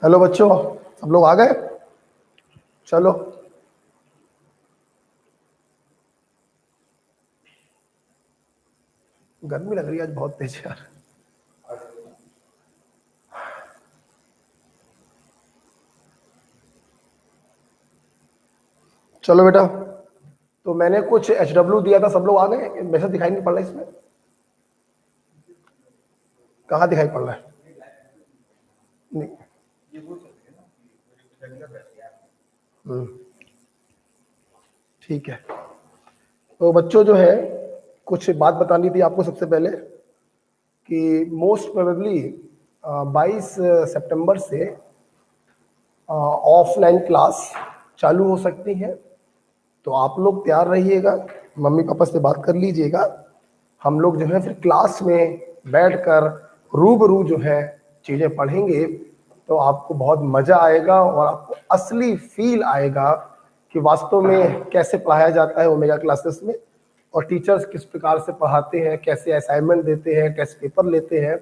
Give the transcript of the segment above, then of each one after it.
Hello बच्चों, सब लोग आ गए? चलो। गर्मी लग रही है आज बहुत तेज यार। चलो बेटा, तो मैंने कुछ HW दिया था, सब लोग आ गए? मैसेज दिखाई नहीं पड़ रहा इसमें। कहाँ दिखाई पड़ रहा है? नहीं। ठीक है। तो बच्चों जो है, कुछ बात बतानी थी आपको सबसे पहले कि मोस्ट प्रोबेबली 22 सितंबर से ऑफलाइन क्लास चालू हो सकती है। तो आप लोग तैयार रहिएगा, मम्मी पापा से बात कर लीजिएगा। हम लोग जो है फिर क्लास में बैठकर रूबरू जो है चीज़ें पढ़ेंगे, तो आपको बहुत मज़ा आएगा और आपको असली फील आएगा कि वास्तव में कैसे पढ़ाया जाता है ओमेगा क्लासेस में, और टीचर्स किस प्रकार से पढ़ाते हैं, कैसे असाइनमेंट देते हैं, टेस्ट पेपर लेते हैं,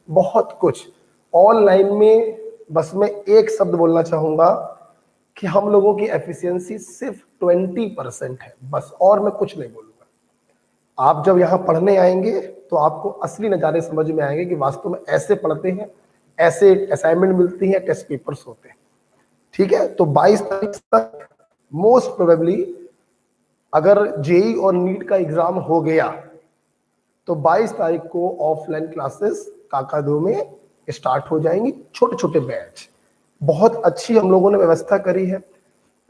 बहुत कुछ ऑनलाइन में। बस मैं एक शब्द बोलना चाहूँगा कि हम लोगों की एफिशिएंसी सिर्फ 20% है, बस, और मैं कुछ नहीं बोलूँगा। आप जब यहाँ पढ़ने आएंगे तो आपको असली नज़ारे समझ में आएंगे कि वास्तव में ऐसे पढ़ते हैं, ऐसे असाइनमेंट मिलती हैं, टेस्ट पेपर्स होते हैं। ठीक है, तो 22 तारीख तक मोस्ट प्रोबेबली अगर जेई और नीट का एग्जाम हो गया तो 22 तारीख को ऑफलाइन क्लासेस काकादो में स्टार्ट हो जाएंगी, छोटे छोटे बैच। बहुत अच्छी हम लोगों ने व्यवस्था करी है,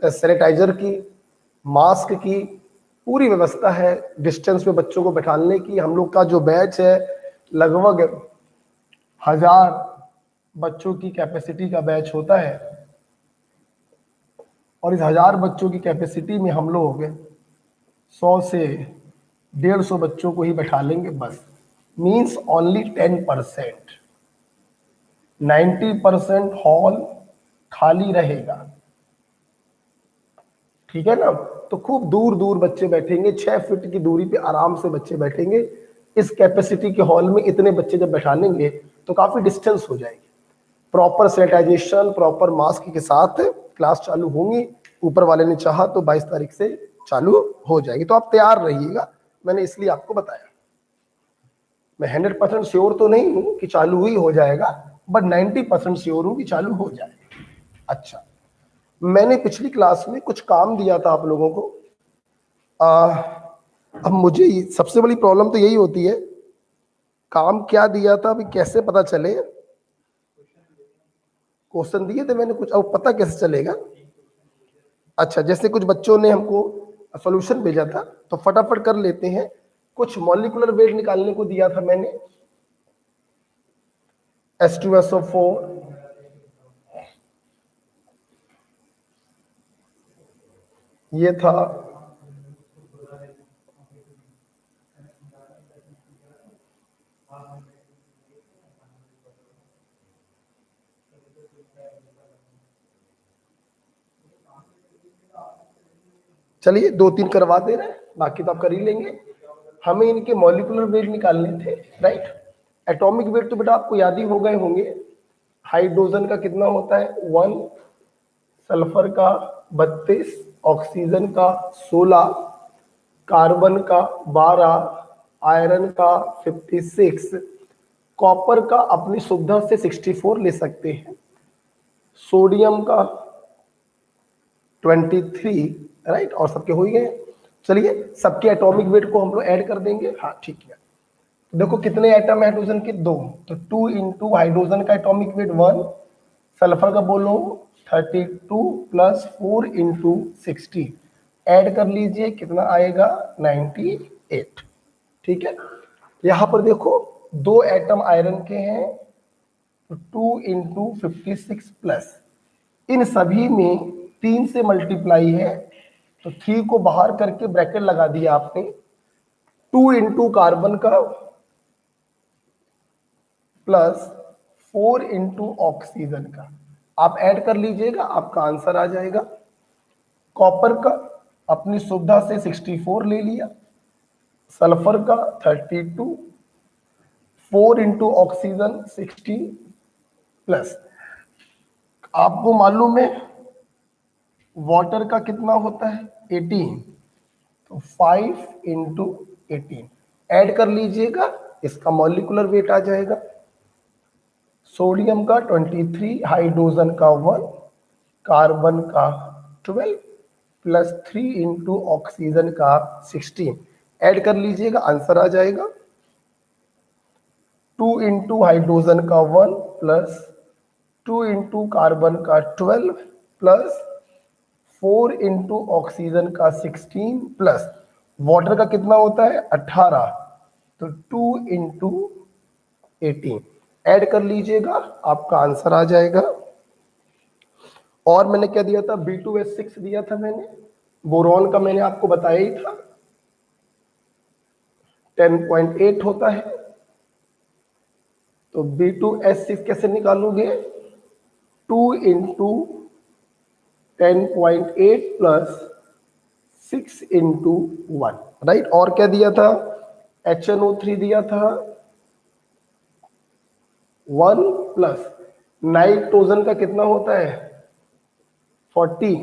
सैनिटाइजर की, मास्क की पूरी व्यवस्था है, डिस्टेंस में बच्चों को बैठाने की। हम लोग का जो बैच है लगभग 1000 बच्चों की कैपेसिटी का बैच होता है, और इस 1000 बच्चों की कैपेसिटी में हम लोग 100 से 150 बच्चों को ही बैठा लेंगे, बस। Means only 10%। 90% हॉल खाली रहेगा। ठीक है ना? तो खूब दूर दूर बच्चे बैठेंगे, 6 फीट की दूरी पे आराम से बच्चे बैठेंगे। इस कैपेसिटी के हॉल में इतने बच्चे जब बैठा लेंगे तो काफी डिस्टेंस हो जाएगी। प्रॉपर सैनिटाइजेशन, प्रॉपर मास्क के साथ क्लास चालू होंगी। ऊपर वाले ने चाहा तो 22 तारीख से चालू हो जाएगी, तो आप तैयार रहिएगा। मैंने इसलिए आपको बताया। मैं 100% श्योर तो नहीं हूं कि चालू ही हो जाएगा, बट 90% श्योर हूं कि चालू हो जाएगा। अच्छा, मैंने पिछली क्लास में कुछ काम दिया था आप लोगों को। अब मुझे सबसे बड़ी प्रॉब्लम तो यही होती है, काम क्या दिया था अभी कैसे पता चले। क्वेश्चन दिए थे मैंने कुछ, अब पता कैसे चलेगा? अच्छा, जैसे कुछ बच्चों ने हमको सॉल्यूशन भेजा था तो फटाफट कर लेते हैं। कुछ मॉलिक्यूलर वेट निकालने को दिया था मैंने, H2SO4, ये था चलिए 2-3 करवा दे रहे हैं, बाकी तो आप कर ही लेंगे। हमें इनके मॉलिक्यूलर वेट निकालने थे, राइट। एटॉमिक वेट तो बेटा आपको याद ही हो गए होंगे। हाइड्रोजन का कितना होता है? 1, सल्फर का 32, ऑक्सीजन का 16, कार्बन का 12, आयरन का 56, कॉपर का अपनी सुविधा से 64 ले सकते हैं, सोडियम का 23, राइट, और सबके हो ही गए। चलिए सबके एटॉमिक वेट को हम लोग ऐड कर देंगे। हाँ ठीक है, देखो कितने एटम है हाइड्रोजन के? 2, तो 2 इंटू हाइड्रोजन का एटॉमिक वेट 1, सल्फर का बोलो 32 प्लस 4 इंटू 60, ऐड कर लीजिए कितना आएगा? 98। ठीक है, यहां पर देखो 2 एटम आयरन के हैं, तो 2 इंटू 56 प्लस, इन सभी में 3 से मल्टीप्लाई है, तो 3 को बाहर करके ब्रैकेट लगा दिया आपने। 2 इंटू कार्बन का प्लस 4 इंटू ऑक्सीजन का, आप ऐड कर लीजिएगा, आपका आंसर आ जाएगा। कॉपर का अपनी सुविधा से 64 ले लिया, सल्फर का 32, 4 इंटू ऑक्सीजन 60 प्लस आपको मालूम है वाटर का कितना होता है 18, तो 5 इंटू 18 ऐड कर लीजिएगा, इसका मॉलिक्यूलर वेट आ जाएगा। सोडियम का 23, हाइड्रोजन का 1, कार्बन का 12 प्लस 3 इंटू ऑक्सीजन का 16 ऐड कर लीजिएगा, आंसर आ जाएगा। 2 इंटू हाइड्रोजन का 1 प्लस 2 इंटू कार्बन का 12 प्लस 4 इंटू ऑक्सीजन का 16 प्लस वाटर का कितना होता है 18, तो 2 इंटू 18 ऐड कर लीजिएगा, आपका आंसर आ जाएगा। और मैंने क्या दिया था, B2H6 दिया था मैंने, बोरॉन का मैंने आपको बताया ही था 10.8 होता है, तो B2H6 कैसे निकालोगे, 2 इंटू 10.8 प्लस 6 इंटू 1, राइट। और क्या दिया था, HNO3 दिया था 1 प्लस नाइट्रोजन का कितना होता है 40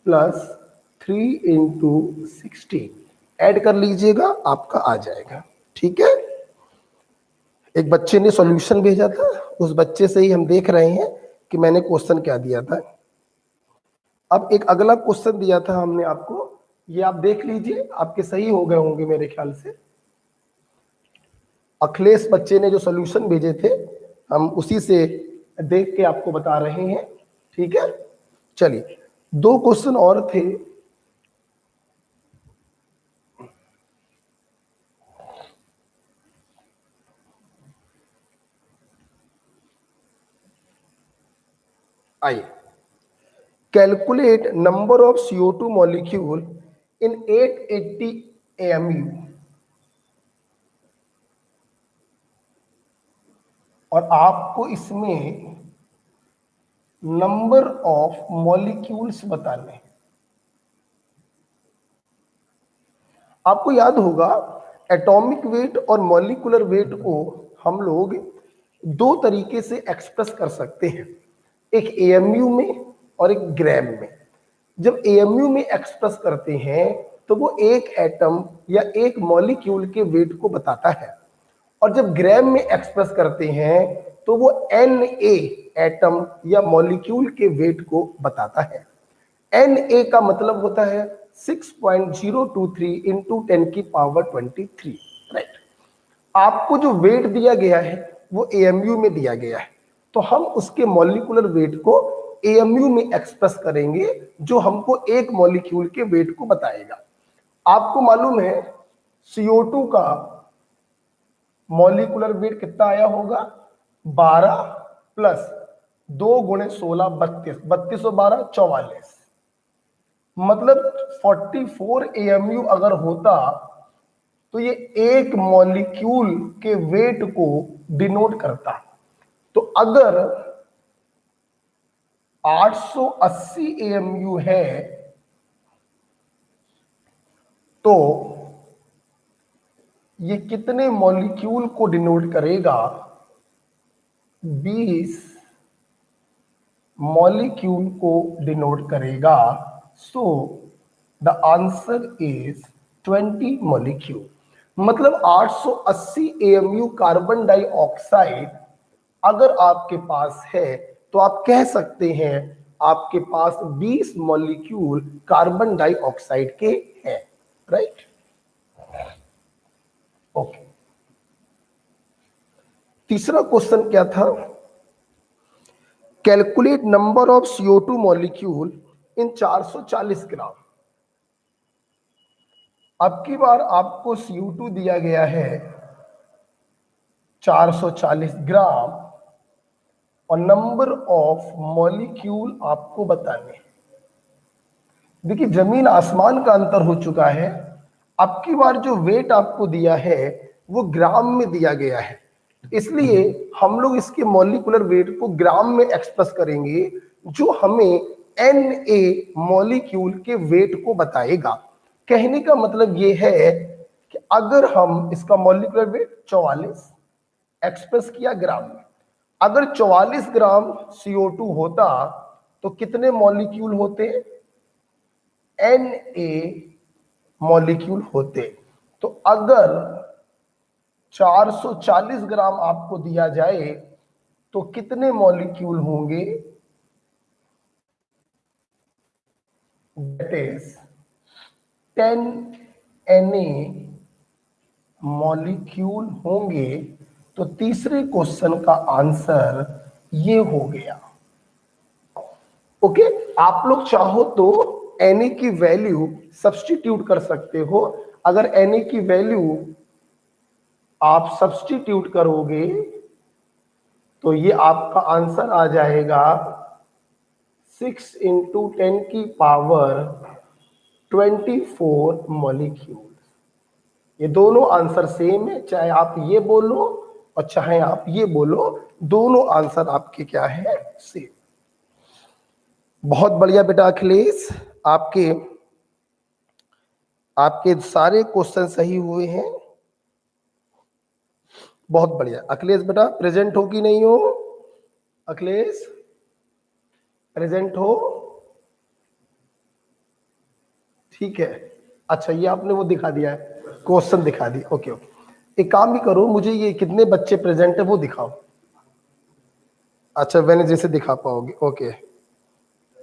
प्लस 3 इंटू 60 ऐड कर लीजिएगा, आपका आ जाएगा। ठीक है, एक बच्चे ने सॉल्यूशन भेजा था, उस बच्चे से ही हम देख रहे हैं कि मैंने क्वेश्चन क्या दिया था। अब एक अगला क्वेश्चन दिया था हमने आपको, ये आप देख लीजिए, आपके सही हो गए होंगे मेरे ख्याल से। अखिलेश बच्चे ने जो सॉल्यूशन भेजे थे, हम उसी से देख के आपको बता रहे हैं। ठीक है, चलिए 2 क्वेश्चन और थे। आइए, calculate number of CO2 molecule in 880 AMU, और आपको इसमें नंबर ऑफ मॉलिक्यूल्स बताने हैं। आपको याद होगा एटॉमिक वेट और मॉलिक्यूलर वेट को हम लोग 2 तरीके से एक्सप्रेस कर सकते हैं, एक AMU में और एक ग्राम में। जब AMU में एक्सप्रेस करते हैं तो वो एक एटम या एक मॉलिक्यूल के वेट को बताता है, और जब ग्राम में एक्सप्रेस करते हैं तो वो Na एटम या मॉलिक्यूल के वेट को बताता है। Na का मतलब होता है 6.023 इंटू 10 की पावर 23, राइट। आपको जो वेट दिया गया है वो AMU में दिया गया है, तो हम उसके मॉलिक्यूलर वेट को AMU में एक्सप्रेस करेंगे, जो हमको एक मॉलिक्यूल के वेट को बताएगा। आपको मालूम है CO2 का मॉलिक्यूलर वेट कितना आया होगा, 12 प्लस 2 गुणे 16 32, 32 और 12 44, मतलब 44 AMU अगर होता तो ये एक मॉलिक्यूल के वेट को डिनोट करता। तो अगर 880 AMU है तो ये कितने मॉलिक्यूल को डिनोट करेगा, 20 मॉलिक्यूल को डिनोट करेगा। So the answer is 20 molecule. मतलब 880 AMU कार्बन डाइऑक्साइड अगर आपके पास है तो आप कह सकते हैं आपके पास 20 मॉलिक्यूल कार्बन डाइऑक्साइड के हैं, राइट। ओके, तीसरा क्वेश्चन क्या था, calculate number of CO2 molecule इन 440 ग्राम। अब की बार आपको CO2 दिया गया है 440 ग्राम और नंबर ऑफ मॉलिक्यूल आपको बताने। देखिए जमीन आसमान का अंतर हो चुका है। अब की बार जो वेट आपको दिया है वो ग्राम में दिया गया है, इसलिए हम लोग इसके मॉलिक्यूलर वेट को ग्राम में एक्सप्रेस करेंगे, जो हमें Na मॉलिक्यूल के वेट को बताएगा। कहने का मतलब ये है कि अगर हम इसका मॉलिक्यूलर वेट 44 एक्सप्रेस किया ग्राम में, अगर 44 ग्राम CO2 होता तो कितने मॉलिक्यूल होते? Na मॉलिक्यूल होते। तो अगर 440 ग्राम आपको दिया जाए तो कितने मॉलिक्यूल होंगे? दैट इज 10 Na मॉलिक्यूल होंगे। तो तीसरे क्वेश्चन का आंसर ये हो गया। ओके, आप लोग चाहो तो Na की वैल्यू सब्स्टिट्यूट कर सकते हो। अगर Na की वैल्यू आप सब्स्टिट्यूट करोगे तो ये आपका आंसर आ जाएगा 6 इंटू 10 की पावर 24 मॉलिक्यूल। ये दोनों आंसर सेम है, चाहे आप ये बोलो और चाहे आप ये बोलो, दोनों आंसर आपके क्या है? सेम। बहुत बढ़िया बेटा अखिलेश, आपके आपके सारे क्वेश्चन सही हुए हैं। बहुत बढ़िया अखिलेश बेटा, प्रेजेंट हो कि नहीं हो? अखिलेश प्रेजेंट हो? ठीक है, अच्छा ये आपने वो दिखा दिया है, क्वेश्चन दिखा दिया। ओके ओके, एक काम भी करो, मुझे ये कितने बच्चे प्रेजेंट है वो दिखाओ। अच्छा वेनेसडे से दिखा पाओगे, ओके।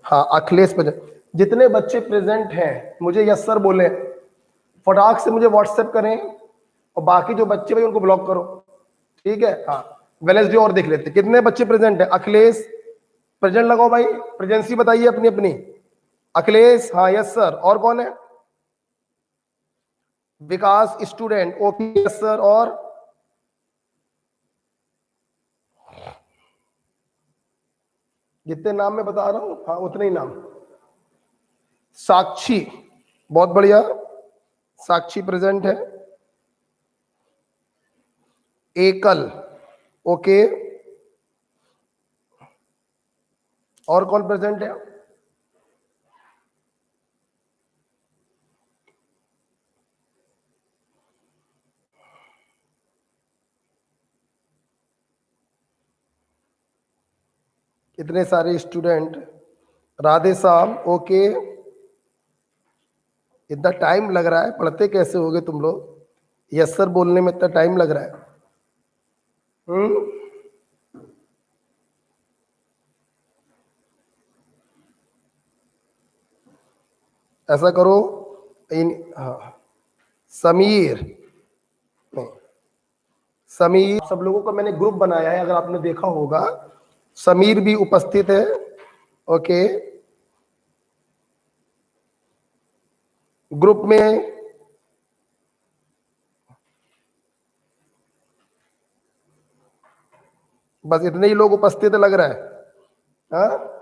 हाँ अखिलेश प्रेजेंट, जितने बच्चे प्रेजेंट हैं मुझे यस सर बोले, फटाक से मुझे व्हाट्सएप करें, और बाकी जो बच्चे भाई उनको ब्लॉक करो, ठीक है? हाँ वेनेसडे और देख लेते कितने बच्चे प्रेजेंट है। अखिलेश प्रेजेंट लगाओ भाई, प्रेजेंसी बताइए अपनी अपनी। अखिलेश हाँ यस सर, और कौन है? विकास स्टूडेंट, ओके यस सर, और जितने नाम मैं बता रहा हूं हाँ उतने ही नाम। साक्षी, बहुत बढ़िया, साक्षी प्रेजेंट है। एकल, ओके, और कौन प्रेजेंट है? इतने सारे स्टूडेंट, राधे श्याम, ओके। इतना टाइम लग रहा है, पढ़ते कैसे होगे तुम लोग? यस सर बोलने में इतना टाइम लग रहा है। ऐसा करो इन, हाँ समीर, नहीं समीर, सब लोगों का मैंने ग्रुप बनाया है, अगर आपने देखा होगा समीर भी उपस्थित है, ओके। ग्रुप में बस इतने ही लोग उपस्थित लग रहा है। हाँ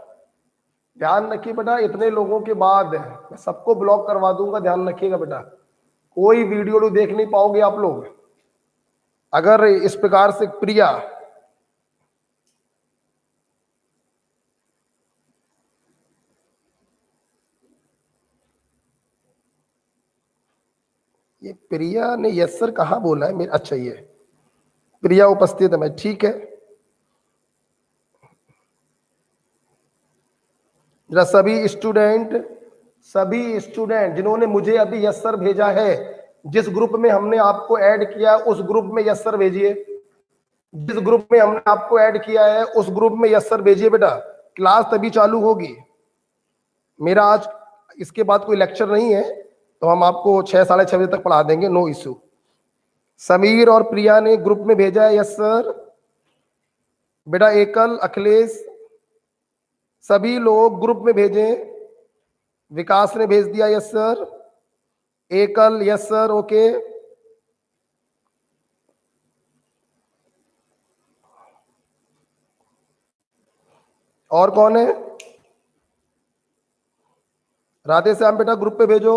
ध्यान रखिए बेटा, इतने लोगों के बाद मैं सबको ब्लॉक करवा दूंगा, ध्यान रखिएगा बेटा, कोई वीडियो देख नहीं पाओगे आप लोग। अगर इस प्रकार से प्रिया, ये प्रिया ने यस सर कहाँ बोला है मेरे? अच्छा ये प्रिया उपस्थित है, मैं ठीक है। जरा सभी स्टूडेंट जिन्होंने मुझे अभी यस सर भेजा है, जिस ग्रुप में हमने आपको ऐड किया उस ग्रुप में यस सर भेजिए। जिस ग्रुप में हमने आपको ऐड किया है उस ग्रुप में यस सर भेजिए बेटा, क्लास तभी चालू होगी। मेरा आज इसके बाद कोई लेक्चर नहीं है, तो हम आपको 6 साढ़े 6 बजे तक पढ़ा देंगे, नो इशू। समीर और प्रिया ने ग्रुप में भेजा है यस सर बेटा, एकल, अखिलेश, सभी लोग ग्रुप में भेजें। विकास ने भेज दिया यस सर, एकल यस सर, ओके। और कौन है? राधे श्याम बेटा ग्रुप पे भेजो,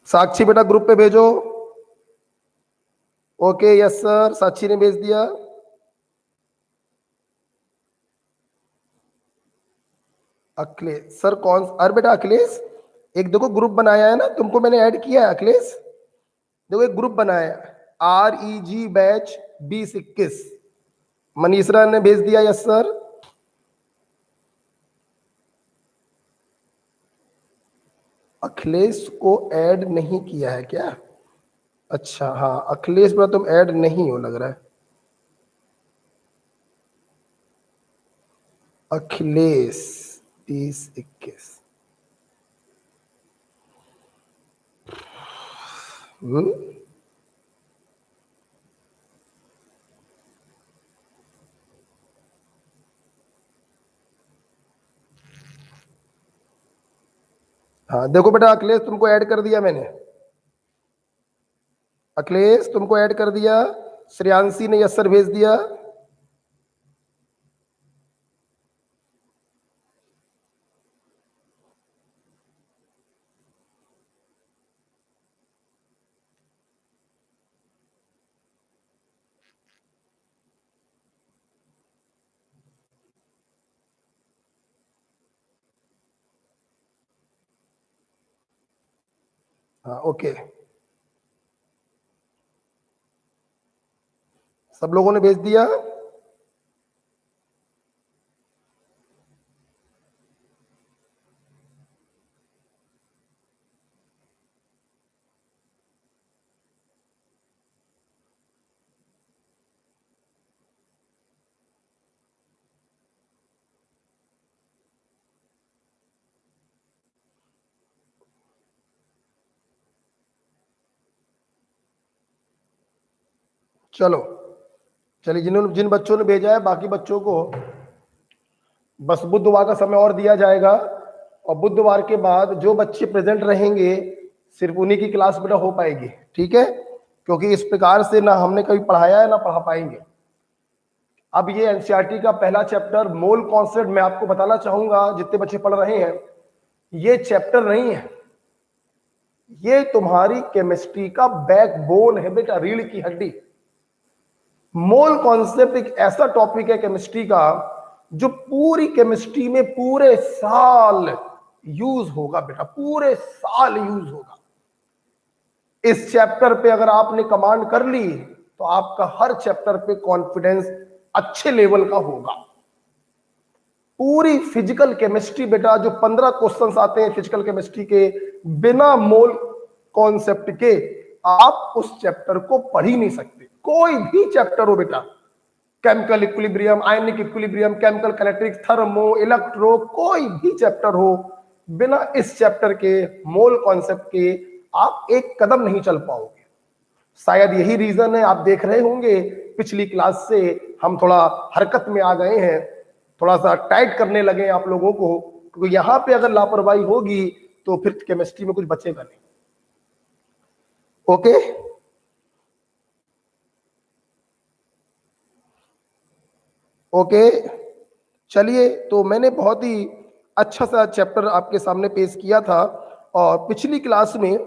साक्षी बेटा ग्रुप पे भेजो, ओके यस सर, साक्षी ने भेज दिया। अखिलेश सर कौन? अरे बेटा अखिलेश, एक देखो ग्रुप बनाया है ना, तुमको मैंने ऐड किया है अखिलेश, देखो एक ग्रुप बनाया है, REG बैच 2021। मनीषरा ने भेज दिया, यस सर। अखिलेश को ऐड नहीं किया है क्या? अच्छा हाँ, अखिलेश पर तुम ऐड नहीं हो लग रहा है। अखिलेश 2021। हाँ देखो बेटा, अखिलेश तुमको ऐड कर दिया मैंने। अखिलेश तुमको ऐड कर दिया। श्रेयांशी ने यस सर भेज दिया। हाँ ओके, सब लोगों ने भेज दिया। चलो चलिए, जिन बच्चों ने भेजा है, बाकी बच्चों को बस बुधवार का समय और दिया जाएगा, और बुधवार के बाद जो बच्चे प्रेजेंट रहेंगे सिर्फ उन्हीं की क्लास बेटा हो पाएगी, ठीक है? क्योंकि इस प्रकार से ना हमने कभी पढ़ाया है ना पढ़ा पाएंगे। अब ये एनसीईआरटी का पहला चैप्टर मोल कॉन्सेप्ट मैं आपको बताना चाहूंगा, जितने बच्चे पढ़ रहे हैं, ये चैप्टर नहीं है, ये तुम्हारी केमिस्ट्री का बैकबोन है बेटा, रीढ़ की हड्डी। मोल कॉन्सेप्ट एक ऐसा टॉपिक है केमिस्ट्री का जो पूरी केमिस्ट्री में पूरे साल यूज होगा बेटा, पूरे साल यूज होगा। इस चैप्टर पे अगर आपने कमांड कर ली तो आपका हर चैप्टर पे कॉन्फिडेंस अच्छे लेवल का होगा। पूरी फिजिकल केमिस्ट्री बेटा, जो 15 क्वेश्चंस आते हैं फिजिकल केमिस्ट्री के, बिना मोल कॉन्सेप्ट के आप उस चैप्टर को पढ़ ही नहीं सकते। कोई भी चैप्टर हो बेटा, chemical equilibrium, ionic equilibrium, chemical kinetics, thermo, electro, कोई भी चैप्टर हो, बिना इस चैप्टर के मोल कॉन्सेप्ट के आप एक कदम नहीं चल पाओगे। शायद यही रीजन है, आप देख रहे होंगे पिछली क्लास से हम थोड़ा हरकत में आ गए हैं, थोड़ा सा टाइट करने लगे आप लोगों को, क्योंकि यहां पे अगर लापरवाही होगी तो फिर केमिस्ट्री में कुछ बचेगा नहीं। ओके, ओके चलिए, तो मैंने बहुत ही अच्छा सा चैप्टर आपके सामने पेश किया था। और पिछली क्लास में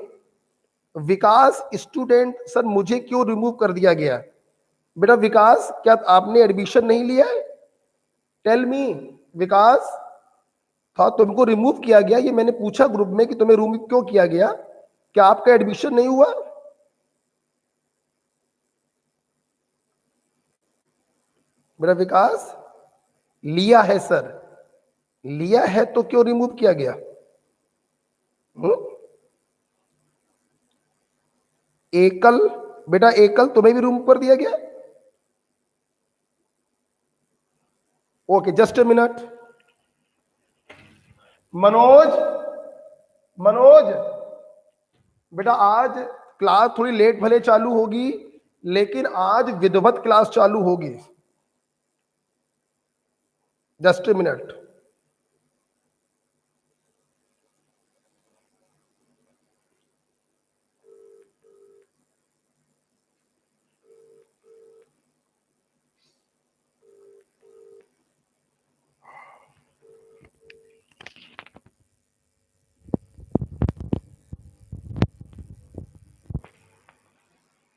विकास स्टूडेंट, सर मुझे क्यों रिमूव कर दिया गया? बेटा विकास, क्या आपने एडमिशन नहीं लिया है? टेल मी विकास। था तुमको रिमूव किया गया, ये मैंने पूछा ग्रुप में कि तुम्हें रिमूव क्यों किया गया, क्या आपका एडमिशन नहीं हुआ? बेटा विकास, लिया है सर, लिया है तो क्यों रिमूव किया गया? हुँ? एकल, बेटा एकल तुम्हें भी रिमूव कर दिया गया? Okay just a minute. Manoj, Manoj बेटा आज क्लास थोड़ी लेट भले चालू होगी, लेकिन आज विधिवत क्लास चालू होगी। Just a minute.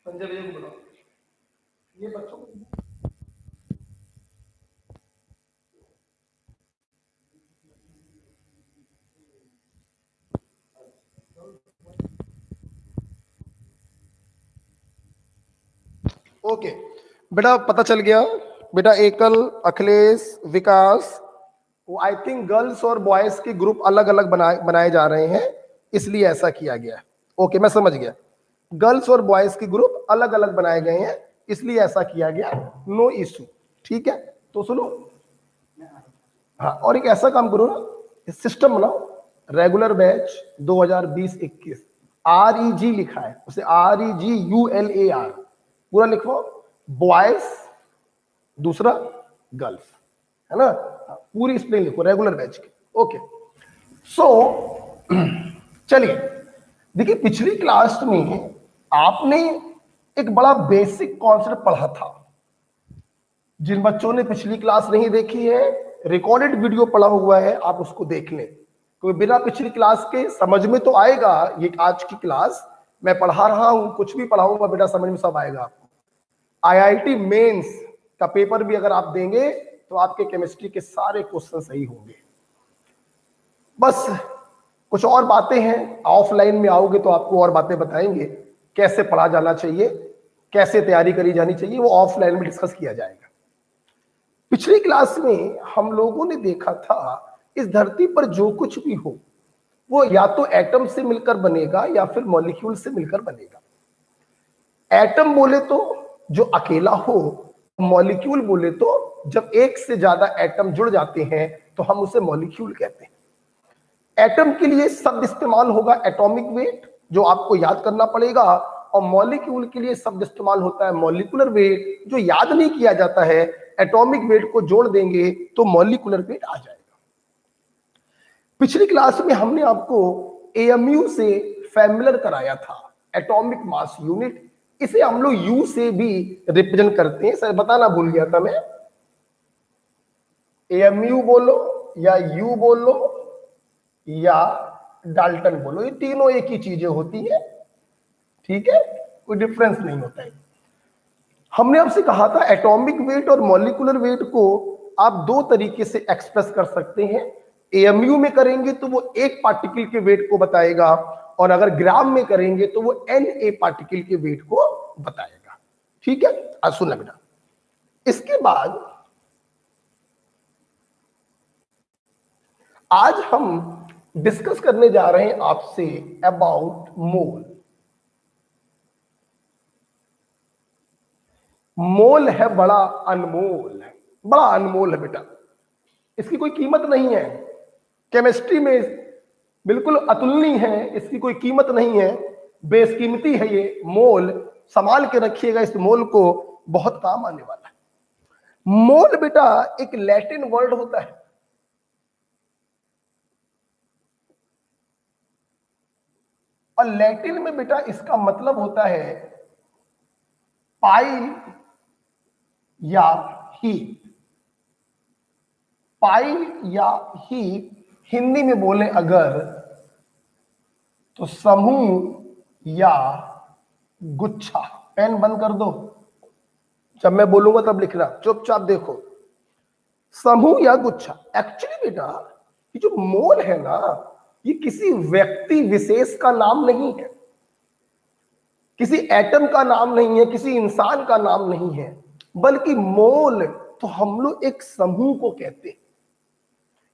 संजय भैया को बुलाओ, ये बच्चों को। ओके बेटा, पता चल गया बेटा। एकल, अखिलेश, विकास, वो आई थिंक गर्ल्स और बॉयज के ग्रुप अलग अलग बनाए जा रहे हैं, इसलिए ऐसा किया गया है। ओके, मैं समझ गया। गर्ल्स और बॉयज के ग्रुप अलग अलग बनाए गए हैं, इसलिए ऐसा किया गया। नो इशू, ठीक है। तो सुनो, हाँ, और एक ऐसा काम करो ना, सिस्टम बनाओ, रेगुलर बैच 2020-21, REG लिखा है, उसे REGULAR पूरा लिखो। बॉयज दूसरा, गर्ल्स, है ना, पूरी स्पेलिंग लिखो रेगुलर बैच की। ओके, सो चलिए देखिए, पिछली क्लास में आपने एक बड़ा बेसिक कॉन्सेप्ट पढ़ा था। जिन बच्चों ने पिछली क्लास नहीं देखी है, रिकॉर्डेड वीडियो पढ़ा हुआ है, आप उसको देख लें, क्योंकि बिना पिछली क्लास के समझ में तो आएगा। ये आज की क्लास मैं पढ़ा रहा हूं, कुछ भी पढ़ाऊंगा बेटा, समझ में सब आएगा आपको। IIT मेंस का पेपर भी अगर आप देंगे तो आपके केमिस्ट्री के सारे क्वेश्चन सही होंगे। बस कुछ और बातें हैं, ऑफलाइन में आओगे तो आपको और बातें बताएंगे, कैसे पढ़ा जाना चाहिए, कैसे तैयारी करी जानी चाहिए, वो ऑफलाइन में डिस्कस किया जाएगा। पिछली क्लास में हम लोगों ने देखा था, इस धरती पर जो कुछ भी हो वो या तो एटम से मिलकर बनेगा या फिर मॉलिक्यूल से मिलकर बनेगा। एटम बोले तो जो अकेला हो, मॉलिक्यूल बोले तो जब एक से ज्यादा एटम जुड़ जाते हैं तो हम उसे मॉलिक्यूल कहते हैं। एटम के लिए शब्द इस्तेमाल होगा एटॉमिक वेट, जो आपको याद करना पड़ेगा, और मॉलिक्यूल के लिए शब्द इस्तेमाल होता है मॉलिक्यूलर वेट, जो याद नहीं किया जाता है। एटॉमिक वेट को जोड़ देंगे तो मॉलिक्यूलर वेट आ जाएगा। पिछली क्लास में हमने आपको AMU से फैमिलियर कराया था, एटॉमिक मास यूनिट। इसे हम लोग U से भी रिप्रेजेंट करते हैं, सर बताना भूल गया था मैं। AMU बोलो या U बोलो या डाल्टन बोलो, ये तीनों एक ही चीजें होती है, ठीक है, कोई डिफरेंस नहीं होता है। हमने आपसे कहा था एटॉमिक वेट और मॉलिक्यूलर वेट को आप दो तरीके से एक्सप्रेस कर सकते हैं। AMU में करेंगे तो वो एक पार्टिकल के वेट को बताएगा, और अगर ग्राम में करेंगे तो वो NA पार्टिकल के वेट को बताएगा, ठीक है। आज सुनना बेटा, इसके बाद आज हम डिस्कस करने जा रहे हैं आपसे अबाउट मोल। मोल है बड़ा अनमोल, बड़ा अनमोल है बेटा, इसकी कोई कीमत नहीं है। केमिस्ट्री में बिल्कुल अतुलनीय है, इसकी कोई कीमत नहीं है, बेशकीमती है ये मोल। संभाल के रखिएगा इस मोल को, बहुत काम आने वाला है। मोल बेटा एक लैटिन वर्ड होता है, और लैटिन में बेटा इसका मतलब होता है पाइल या हीप। पाइल या हीप हिंदी में बोले अगर तो समूह या गुच्छा। पेन बंद कर दो, जब मैं बोलूंगा तब लिखना, चुपचाप देखो। समूह या गुच्छा। एक्चुअली बेटा ये जो मोल है ना, ये किसी व्यक्ति विशेष का नाम नहीं है, किसी एटम का नाम नहीं है, किसी इंसान का नाम नहीं है, बल्कि मोल तो हम लोग एक समूह को कहते हैं,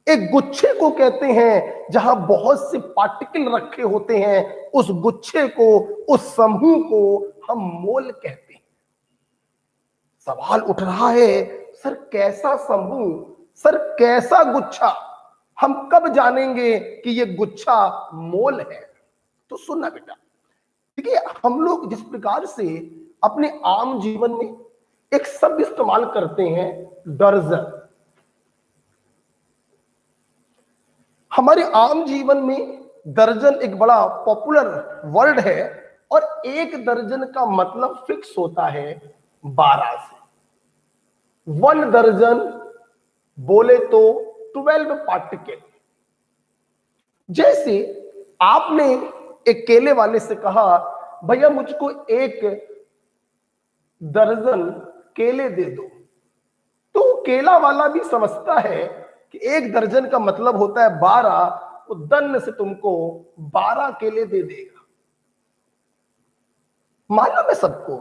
एक गुच्छे को कहते हैं, जहां बहुत से पार्टिकल रखे होते हैं। उस गुच्छे को, उस समूह को हम मोल कहते हैं। सवाल उठ रहा है, सर कैसा समूह, सर कैसा गुच्छा, हम कब जानेंगे कि ये गुच्छा मोल है? तो सुनना बेटा, देखिए हम लोग जिस प्रकार से अपने आम जीवन में एक शब्द इस्तेमाल करते हैं दर्जन, हमारे आम जीवन में दर्जन एक बड़ा पॉपुलर वर्ड है, और एक दर्जन का मतलब फिक्स होता है 12 से। 1 दर्जन बोले तो 12 पार्टिकल। जैसे आपने एक केले वाले से कहा, भैया मुझको 1 दर्जन केले दे दो, तो केला वाला भी समझता है कि 1 दर्जन का मतलब होता है 12, वो दन्न से तुमको 12 केले दे देगा। मालूम है सबको,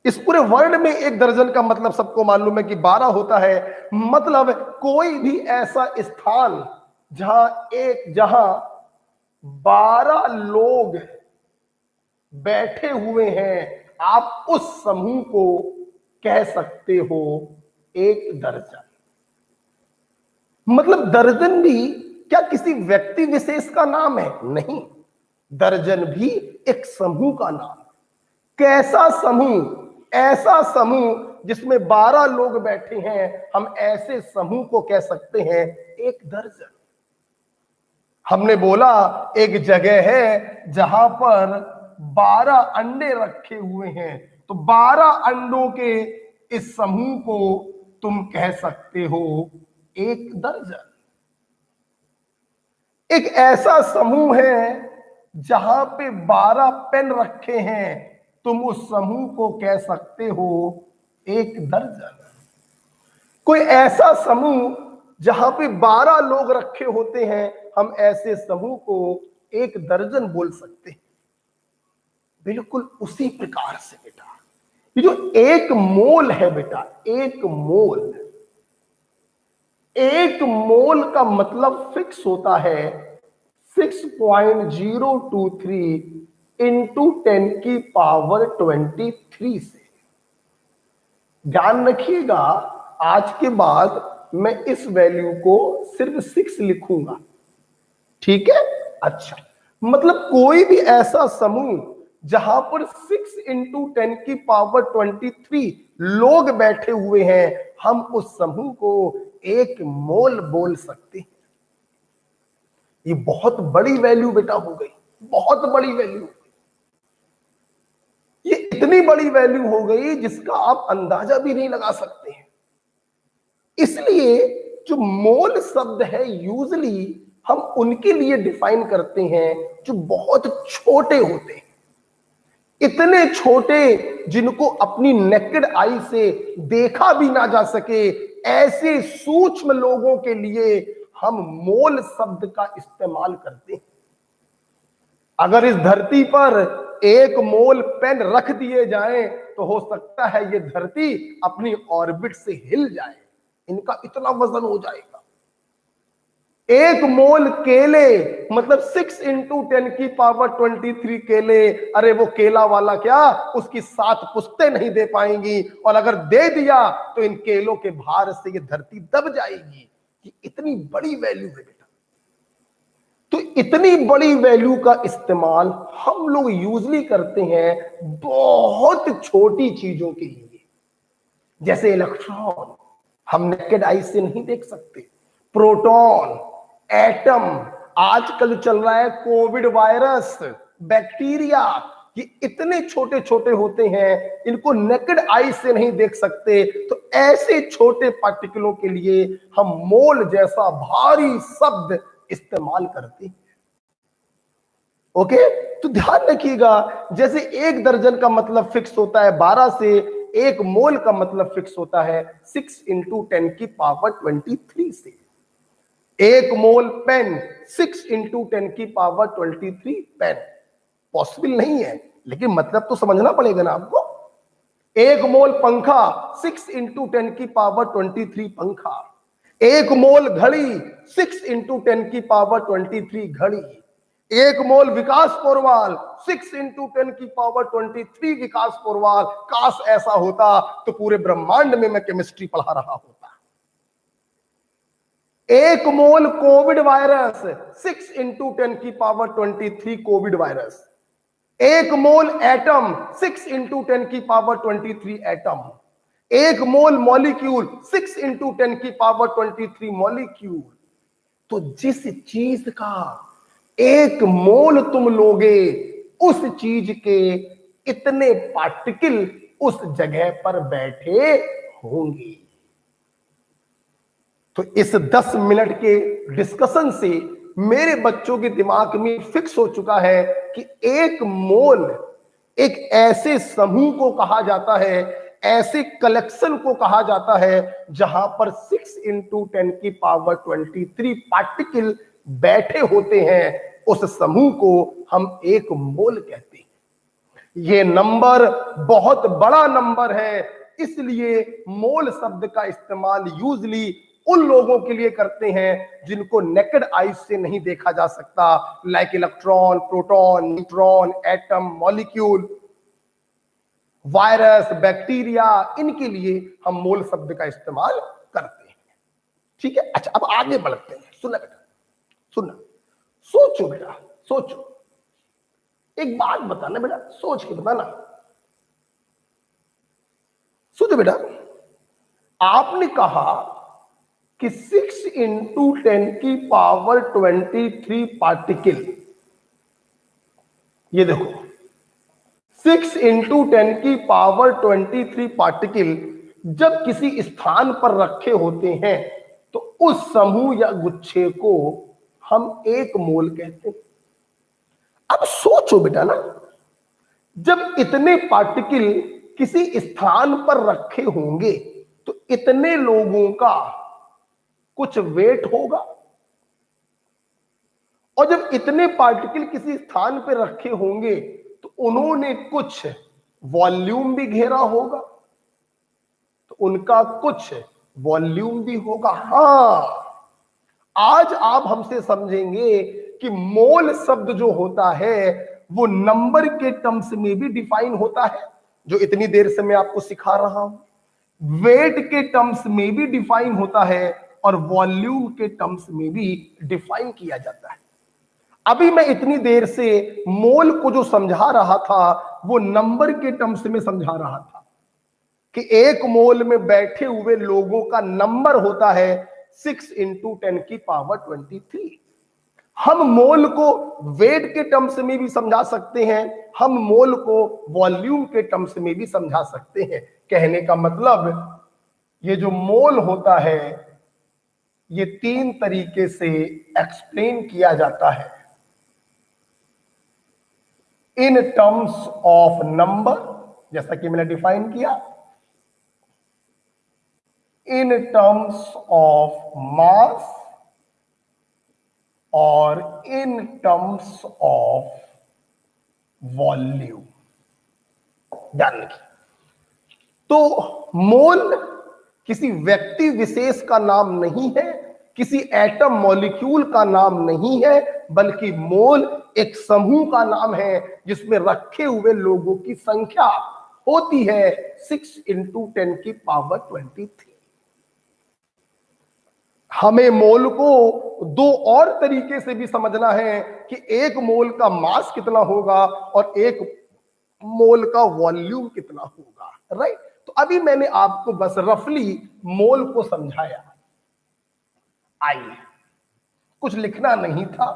इस पूरे वर्ल्ड में एक दर्जन का मतलब सबको मालूम है कि 12 होता है। मतलब कोई भी ऐसा स्थान जहां 12 लोग बैठे हुए हैं, आप उस समूह को कह सकते हो एक दर्जन। मतलब दर्जन भी क्या किसी व्यक्ति विशेष का नाम है? नहीं, दर्जन भी एक समूह का नाम है। कैसा समूह? ऐसा समूह जिसमें 12 लोग बैठे हैं, हम ऐसे समूह को कह सकते हैं एक दर्जन। हमने बोला एक जगह है जहां पर 12 अंडे रखे हुए हैं, तो 12 अंडों के इस समूह को तुम कह सकते हो एक दर्जन। एक ऐसा समूह है जहां पे 12 पेन रखे हैं, तुम उस समूह को कह सकते हो एक दर्जन। कोई ऐसा समूह जहां पे 12 लोग रखे होते हैं, हम ऐसे समूह को एक दर्जन बोल सकते हैं। बिल्कुल उसी प्रकार से बेटा, ये जो एक मोल है बेटा, एक मोल का मतलब फिक्स होता है 6.023 इंटू 10⁻23 से। ध्यान रखिएगा, आज के बाद मैं इस वैल्यू को सिर्फ 6 लिखूंगा, ठीक है? अच्छा, मतलब कोई भी ऐसा समूह जहां पर 6 इंटू 10⁻23 लोग बैठे हुए हैं, हम उस समूह को एक मोल बोल सकते हैं। ये बहुत बड़ी वैल्यू बेटा हो गई, बहुत बड़ी वैल्यू। ये इतनी बड़ी वैल्यू हो गई जिसका आप अंदाजा भी नहीं लगा सकते हैं। इसलिए जो मोल शब्द है यूजली हम उनके लिए डिफाइन करते हैं जो बहुत छोटे होते हैं, इतने छोटे जिनको अपनी नेकेड आई से देखा भी ना जा सके। ऐसे सूक्ष्म लोगों के लिए हम मोल शब्द का इस्तेमाल करते हैं। अगर इस धरती पर एक मोल पेन रख दिए जाएं तो हो सकता है ये धरती अपनी ऑर्बिट से हिल जाए, इनका इतना वजन हो जाएगा। एक मोल केले मतलब 6 इंटू 10⁻23 केले, अरे वो केला वाला क्या उसकी 7 पुश्तें नहीं दे पाएंगी, और अगर दे दिया तो इन केलों के भार से ये धरती दब जाएगी। कि इतनी बड़ी वैल्यू है बेटा। तो इतनी बड़ी वैल्यू का इस्तेमाल हम लोग यूजली करते हैं बहुत छोटी चीजों के लिए, जैसे इलेक्ट्रॉन हम नेकेड आई से नहीं देख सकते, प्रोटॉन, एटम, आजकल चल रहा है कोविड वायरस, बैक्टीरिया, ये इतने छोटे छोटे होते हैं, इनको नेकेड आई से नहीं देख सकते। तो ऐसे छोटे पार्टिकलों के लिए हम मोल जैसा भारी शब्द इस्तेमाल करते हैं। ओके, तो ध्यान रखिएगा, जैसे एक दर्जन का मतलब फिक्स होता है 12 से, एक मोल का मतलब फिक्स होता है 6 इंटू 10⁻23 से। एक मोल पेन 6 इंटू 10⁻23 पेन पॉसिबल नहीं है, लेकिन मतलब तो समझना पड़ेगा ना आपको। एक मोल पंखा 6 इंटू 10⁻23 पंखा। एक मोल घड़ी 6 इंटू 10⁻23 घड़ी। एक मोल विकास पोरवाल 6 इंटू 10⁻23 विकास पोरवाल। काश ऐसा होता तो पूरे ब्रह्मांड में मैं केमिस्ट्री पढ़ा रहा होता। एक mole covid virus 6 into 10⁻23 covid virus. एक मोल एटम 6 इंटू 10⁻23 एटम। एक मोल मॉलिक्यूल 6 इंटू 10⁻23 मॉलिक्यूल। तो जिस चीज का एक मोल तुम लोगे, उस चीज के इतने पार्टिकल उस जगह पर बैठे होंगे। तो इस 10 मिनट के डिस्कशन से मेरे बच्चों के दिमाग में फिक्स हो चुका है कि एक मोल एक ऐसे समूह को कहा जाता है, ऐसे कलेक्शन को कहा जाता है जहां पर 6 इंटू 10⁻23 पार्टिकल बैठे होते हैं। उस समूह को हम एक मोल कहते हैं। ये नंबर बहुत बड़ा नंबर है, इसलिए मोल शब्द का इस्तेमाल यूजली उन लोगों के लिए करते हैं जिनको नेकेड आईज से नहीं देखा जा सकता, like electron, proton, neutron, atom, molecule, virus, bacteria, इनके लिए हम मोल शब्द का इस्तेमाल करते हैं। ठीक है, अच्छा अब आगे बढ़ते हैं। सुनना बेटा, सुनना, सोचो बेटा, सोचो, एक बात बताना बेटा, सोच के बताना। सोचो बेटा, आपने कहा कि 6 इंटू 10 की पावर 23 पार्टिकल, ये देखो 6 इंटू 10 की पावर 23 पार्टिकल जब किसी स्थान पर रखे होते हैं तो उस समूह या गुच्छे को हम एक मोल कहते हैं। अब सोचो बेटा ना, जब इतने पार्टिकल किसी स्थान पर रखे होंगे तो इतने लोगों का कुछ वेट होगा, और जब इतने पार्टिकल किसी स्थान पर रखे होंगे तो उन्होंने कुछ वॉल्यूम भी घेरा होगा, तो उनका कुछ वॉल्यूम भी होगा। हां, आज आप हमसे समझेंगे कि मोल शब्द जो होता है वो नंबर के टर्म्स में भी डिफाइन होता है, जो इतनी देर से मैं आपको सिखा रहा हूं। वेट के टर्म्स में भी डिफाइन होता है और वॉल्यूम के टर्म्स में भी डिफाइन किया जाता है। अभी मैं इतनी देर से मोल को जो समझा रहा था वो नंबर के टर्म्स में समझा रहा था कि एक मोल में बैठे हुए लोगों का नंबर होता है 6 इंटू 10 की पावर 23। हम मोल को वेट के टर्म्स में भी समझा सकते हैं, हम मोल को वॉल्यूम के टर्म्स में भी समझा सकते हैं। कहने का मतलब ये जो मोल होता है ये 3 तरीके से एक्सप्लेन किया जाता है। इन टर्म्स ऑफ नंबर, जैसा कि मैंने डिफाइन किया, इन टर्म्स ऑफ मास और इन टर्म्स ऑफ वॉल्यूम। ध्यान रखिए, तो मोल किसी व्यक्ति विशेष का नाम नहीं है, किसी एटम मॉलिक्यूल का नाम नहीं है, बल्कि मोल एक समूह का नाम है जिसमें रखे हुए लोगों की संख्या होती है 6 इंटू 10 की पावर 23। हमें मोल को 2 और तरीके से भी समझना है कि एक मोल का मास कितना होगा और एक मोल का वॉल्यूम कितना होगा, राइट। तो अभी मैंने आपको बस रफली मोल को समझाया। आइए, कुछ लिखना नहीं था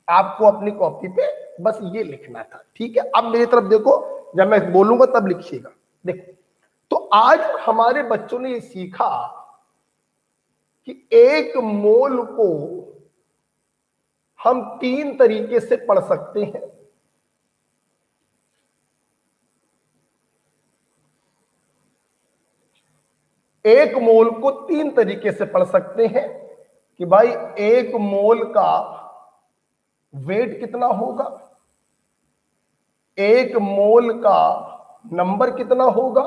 आपको, अपनी कॉपी पे बस ये लिखना था, ठीक है। अब मेरी तरफ देखो, जब मैं बोलूंगा तब लिखिएगा। देखो, तो आज हमारे बच्चों ने ये सीखा कि एक मोल को हम 3 तरीके से पढ़ सकते हैं। एक मोल को 3 तरीके से पढ़ सकते हैं कि भाई एक मोल का वेट कितना होगा, एक मोल का नंबर कितना होगा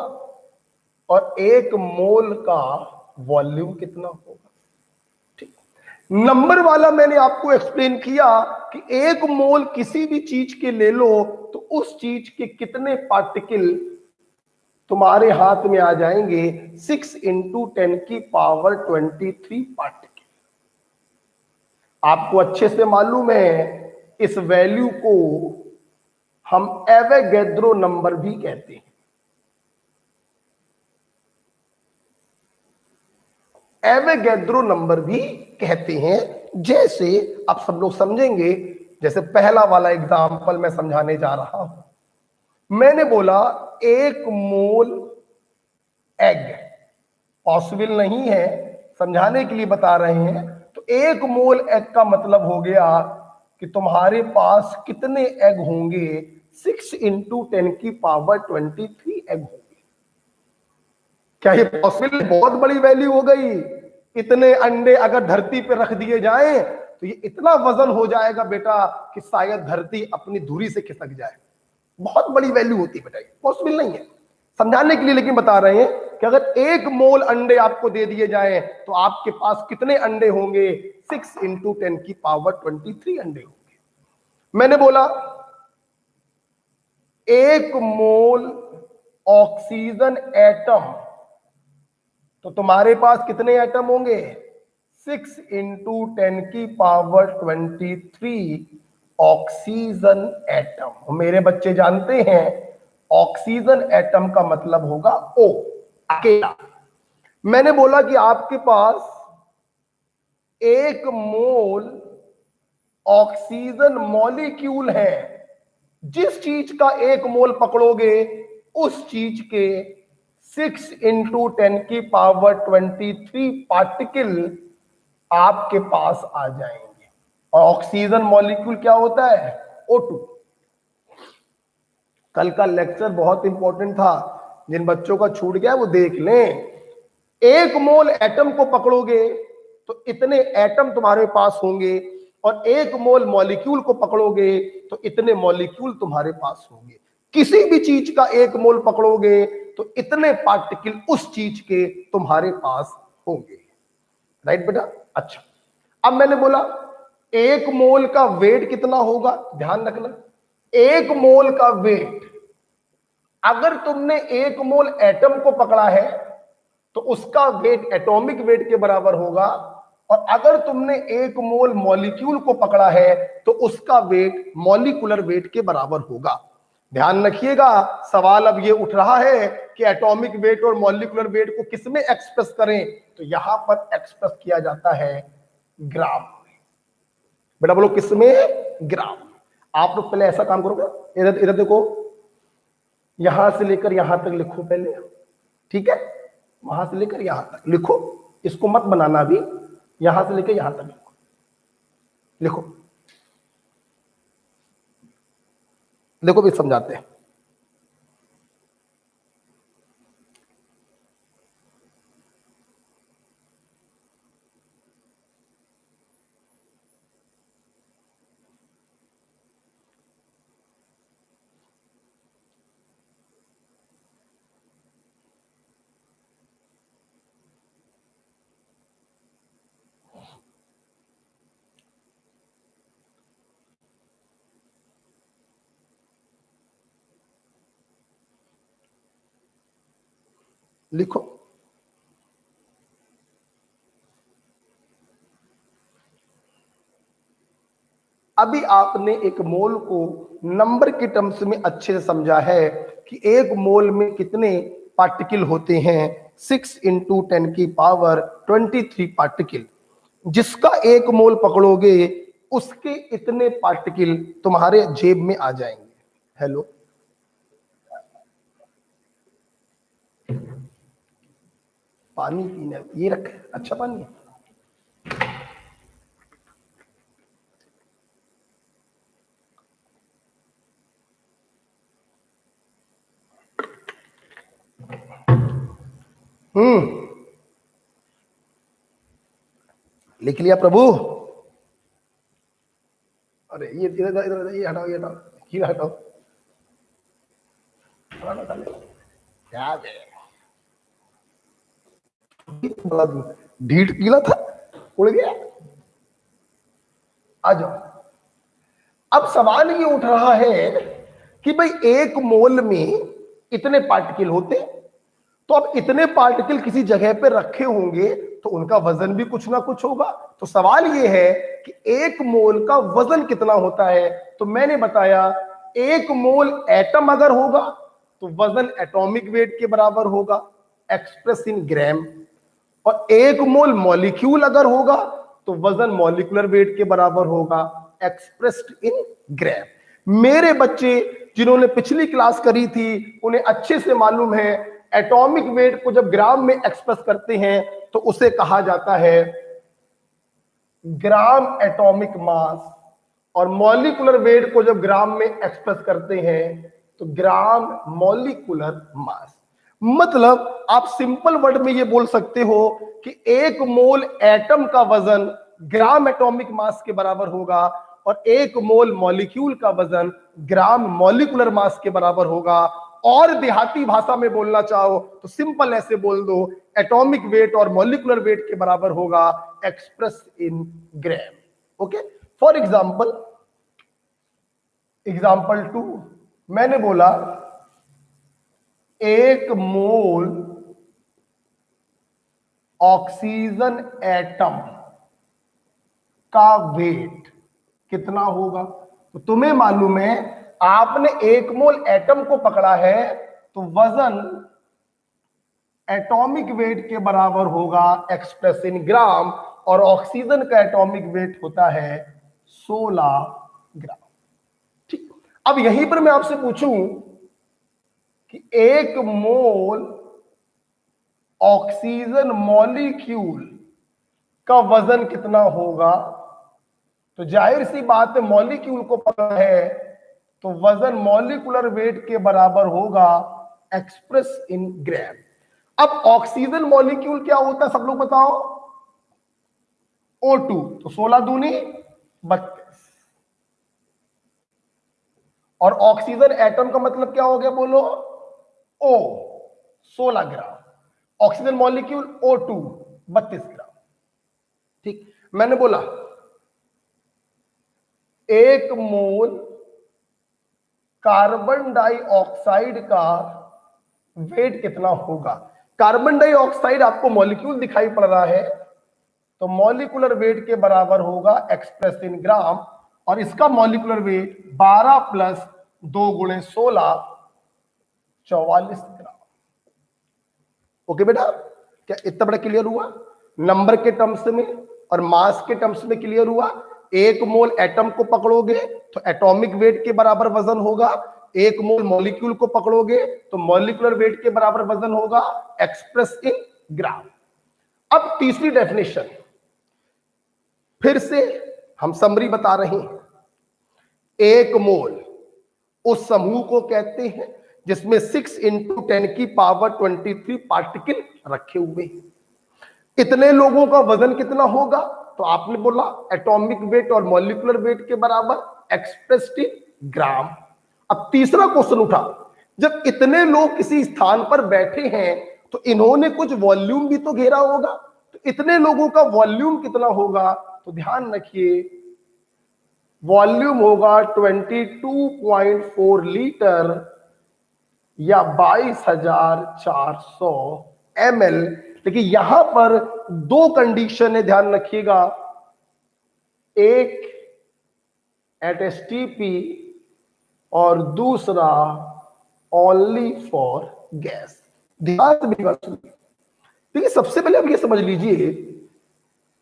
और एक मोल का वॉल्यूम कितना होगा। ठीक, नंबर वाला मैंने आपको एक्सप्लेन किया कि एक मोल किसी भी चीज के ले लो तो उस चीज के कितने पार्टिकल तुम्हारे हाथ में आ जाएंगे, 6 इंटू 10 की पावर 23 पार्टिकल। आपको अच्छे से मालूम है इस वैल्यू को हम एवोगैड्रो नंबर भी कहते हैं। एवोगैड्रो नंबर भी कहते हैं, जैसे आप सब लोग समझेंगे। जैसे पहला वाला एग्जांपल मैं समझाने जा रहा हूं। मैंने बोला एक मोल एग, पॉसिबल नहीं है, समझाने के लिए बता रहे हैं। तो एक मोल एग का मतलब हो गया कि तुम्हारे पास कितने एग होंगे, 6 इंटू 10 की पावर 23 एग होंगे। क्या ये पॉसिबल? बहुत बड़ी वैल्यू हो गई। इतने अंडे अगर धरती पे रख दिए जाएं तो ये इतना वजन हो जाएगा बेटा कि शायद धरती अपनी धुरी से खिसक जाए। बहुत बड़ी वैल्यू होती है बेटा, पॉसिबल नहीं है समझाने के लिए, लेकिन बता रहे हैं कि अगर 1 मोल अंडे आपको दे दिए जाएं तो आपके पास कितने अंडे होंगे? 6 इंटू 10 की पावर 23 अंडे होंगे। मैंने बोला 1 मोल ऑक्सीजन एटम, तो तुम्हारे पास कितने एटम होंगे? 6 इंटू 10 की पावर 23 ऑक्सीजन एटम। मेरे बच्चे जानते हैं ऑक्सीजन एटम का मतलब होगा O, अकेला। मैंने बोला कि आपके पास 1 मोल ऑक्सीजन मॉलिक्यूल है, जिस चीज का 1 मोल पकड़ोगे उस चीज के 6 इंटू 10 की पावर 23 पार्टिकल आपके पास आ जाएंगे। और ऑक्सीजन मॉलिक्यूल क्या होता है? O2। कल का लेक्चर बहुत इंपॉर्टेंट था, जिन बच्चों का छूट गया वो देख लें। 1 मोल एटम को पकड़ोगे तो इतने एटम तुम्हारे पास होंगे, और 1 मोल मॉलिक्यूल को पकड़ोगे तो इतने मॉलिक्यूल तुम्हारे पास होंगे। किसी भी चीज का 1 मोल पकड़ोगे तो इतने पार्टिकल उस चीज के तुम्हारे पास होंगे। राइट बेटा? अच्छा, अब मैंने बोला 1 मोल का वेट कितना होगा? ध्यान रखना, 1 मोल का वेट, अगर तुमने 1 मोल एटम को पकड़ा है तो उसका वेट एटॉमिक वेट के बराबर होगा, और अगर तुमने 1 मोल मॉलिक्यूल को पकड़ा है तो उसका वेट मॉलिक्यूलर वेट के बराबर होगा। ध्यान रखिएगा, सवाल अब ये उठ रहा है कि एटॉमिक वेट और मॉलिक्यूलर वेट को किसमें एक्सप्रेस करें, तो यहां पर एक्सप्रेस किया जाता है ग्राम में। बेटा बोलो किसमें? ग्राम। आप लोग पहले ऐसा काम करोगे, इधर इधर देखो, यहां से लेकर यहां तक लिखो पहले, ठीक है? वहां से लेकर यहां तक लिखो, इसको मत बनाना अभी, यहां से लेकर यहां तक लिखो, लिखो, देखो भी समझाते हैं। लिखो, अभी आपने 1 मोल को नंबर के टर्म्स में अच्छे से समझा है कि 1 मोल में कितने पार्टिकल होते हैं? 6 इंटू 10 की पावर 23 पार्टिकल। जिसका 1 मोल पकड़ोगे उसके इतने पार्टिकल तुम्हारे जेब में आ जाएंगे। हेलो, पानी पीने ये रख, अच्छा पानी है। लिख लिया प्रभु? अरे ये इधर इधर, ये हटाओ, ये हटाओ, ये हटाओ, क्या है? ढीठ पीला था, उड़ गया। आ जाओ। अब सवाल ये उठ रहा है कि भाई 1 मोल में इतने पार्टिकल होते, तो अब इतने पार्टिकल किसी जगह पे रखे होंगे तो उनका वजन भी कुछ ना कुछ होगा। तो सवाल ये है कि 1 मोल का वजन कितना होता है? तो मैंने बताया 1 मोल एटम अगर होगा तो वजन एटॉमिक वेट के बराबर होगा, एक्सप्रेस इन ग्राम, और 1 मोल मॉलिक्यूल अगर होगा तो वजन मॉलिक्यूलर वेट के बराबर होगा, एक्सप्रेस्ड इन ग्राम। मेरे बच्चे जिन्होंने पिछली क्लास करी थी उन्हें अच्छे से मालूम है एटॉमिक वेट को जब ग्राम में एक्सप्रेस करते हैं तो उसे कहा जाता है ग्राम एटॉमिक मास, और मॉलिक्यूलर वेट को जब ग्राम में एक्सप्रेस करते हैं तो ग्राम मॉलिक्यूलर मास। मतलब आप सिंपल वर्ड में ये बोल सकते हो कि 1 मोल एटम का वजन ग्राम एटॉमिक मास के बराबर होगा, और 1 मोल मॉलिक्यूल का वजन ग्राम मॉलिक्यूलर मास के बराबर होगा। और देहाती भाषा में बोलना चाहो तो सिंपल ऐसे बोल दो, एटॉमिक वेट और मॉलिक्यूलर वेट के बराबर होगा express in gram. Okay, for example 2 मैंने बोला 1 मोल ऑक्सीजन एटम का वेट कितना होगा। तो तुम्हें मालूम है, आपने 1 मोल एटम को पकड़ा है तो वजन एटॉमिक वेट के बराबर होगा एक्सप्रेस इन ग्राम, और ऑक्सीजन का एटॉमिक वेट होता है 16 ग्राम। ठीक, अब यहीं पर मैं आपसे पूछूं कि 1 मोल ऑक्सीजन मॉलिक्यूल का वजन कितना होगा, तो जाहिर सी बात है मॉलिक्यूल को पता है तो वजन मॉलिक्यूलर वेट के बराबर होगा एक्सप्रेस इन ग्राम। अब ऑक्सीजन मॉलिक्यूल क्या होता है सब लोग बताओ, O2, तो 16 दूनी 32, और ऑक्सीजन एटम का मतलब क्या हो गया बोलो, O 16 ग्राम, ऑक्सीजन मॉलिक्यूल O2 32 ग्राम। ठीक, मैंने बोला 1 मोल कार्बन डाइऑक्साइड का वेट कितना होगा। कार्बन डाइऑक्साइड आपको मॉलिक्यूल दिखाई पड़ रहा है तो मॉलिक्यूलर वेट के बराबर होगा एक्सप्रेस इन ग्राम, और इसका मॉलिक्यूलर वेट 12 प्लस 2 गुणे 16 44 ग्राम। ओके बेटा, क्या इतना बड़ा क्लियर हुआ? नंबर के टर्म्स में और मास के टर्म्स में क्लियर हुआ। 1 मोल एटम को पकड़ोगे तो एटॉमिक वेट के बराबर वजन होगा, 1 मोल मॉलिक्यूल को पकड़ोगे तो मॉलिक्यूलर वेट के बराबर वजन होगा एक्सप्रेस इन ग्राम। अब तीसरी डेफिनेशन फिर से हम समरी बता रहे हैं। 1 मोल उस समूह को कहते हैं जिसमें 6 × 10⁻23 पार्टिकल रखे हुए हैं। इतने लोगों का वजन कितना होगा, तो आपने बोला एटॉमिक वेट और मॉलिक्यूलर वेट के बराबर एक्सप्रेस्ड इन ग्राम। अब तीसरा क्वेश्चन उठा, जब इतने लोग किसी स्थान पर बैठे हैं तो इन्होंने कुछ वॉल्यूम भी तो घेरा होगा, तो इतने लोगों का वॉल्यूम कितना होगा, तो ध्यान रखिए वॉल्यूम होगा 22.4 लीटर या 22,400 ml। लेकिन यहां पर 2 कंडीशन है, ध्यान रखिएगा, एक एट STP और दूसरा ओनली फॉर गैस। ध्यान से मेरी बात सुनिए। देखिए सबसे पहले आप ये समझ लीजिए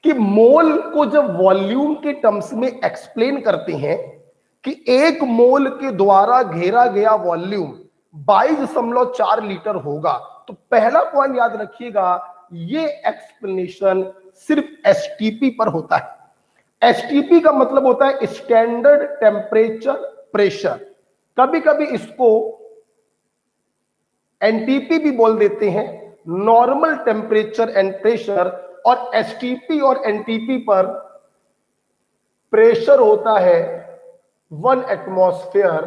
कि मोल को जब वॉल्यूम के टर्म्स में एक्सप्लेन करते हैं कि 1 मोल के द्वारा घेरा गया वॉल्यूम 22.4 लीटर होगा, तो पहला पॉइंट याद रखिएगा, ये एक्सप्लेनेशन सिर्फ STP पर होता है। STP का मतलब होता है स्टैंडर्ड टेम्परेचर प्रेशर, कभी कभी इसको NTP भी बोल देते हैं, नॉर्मल टेम्परेचर एंड प्रेशर। और STP और NTP पर प्रेशर होता है 1 एटमॉस्फेयर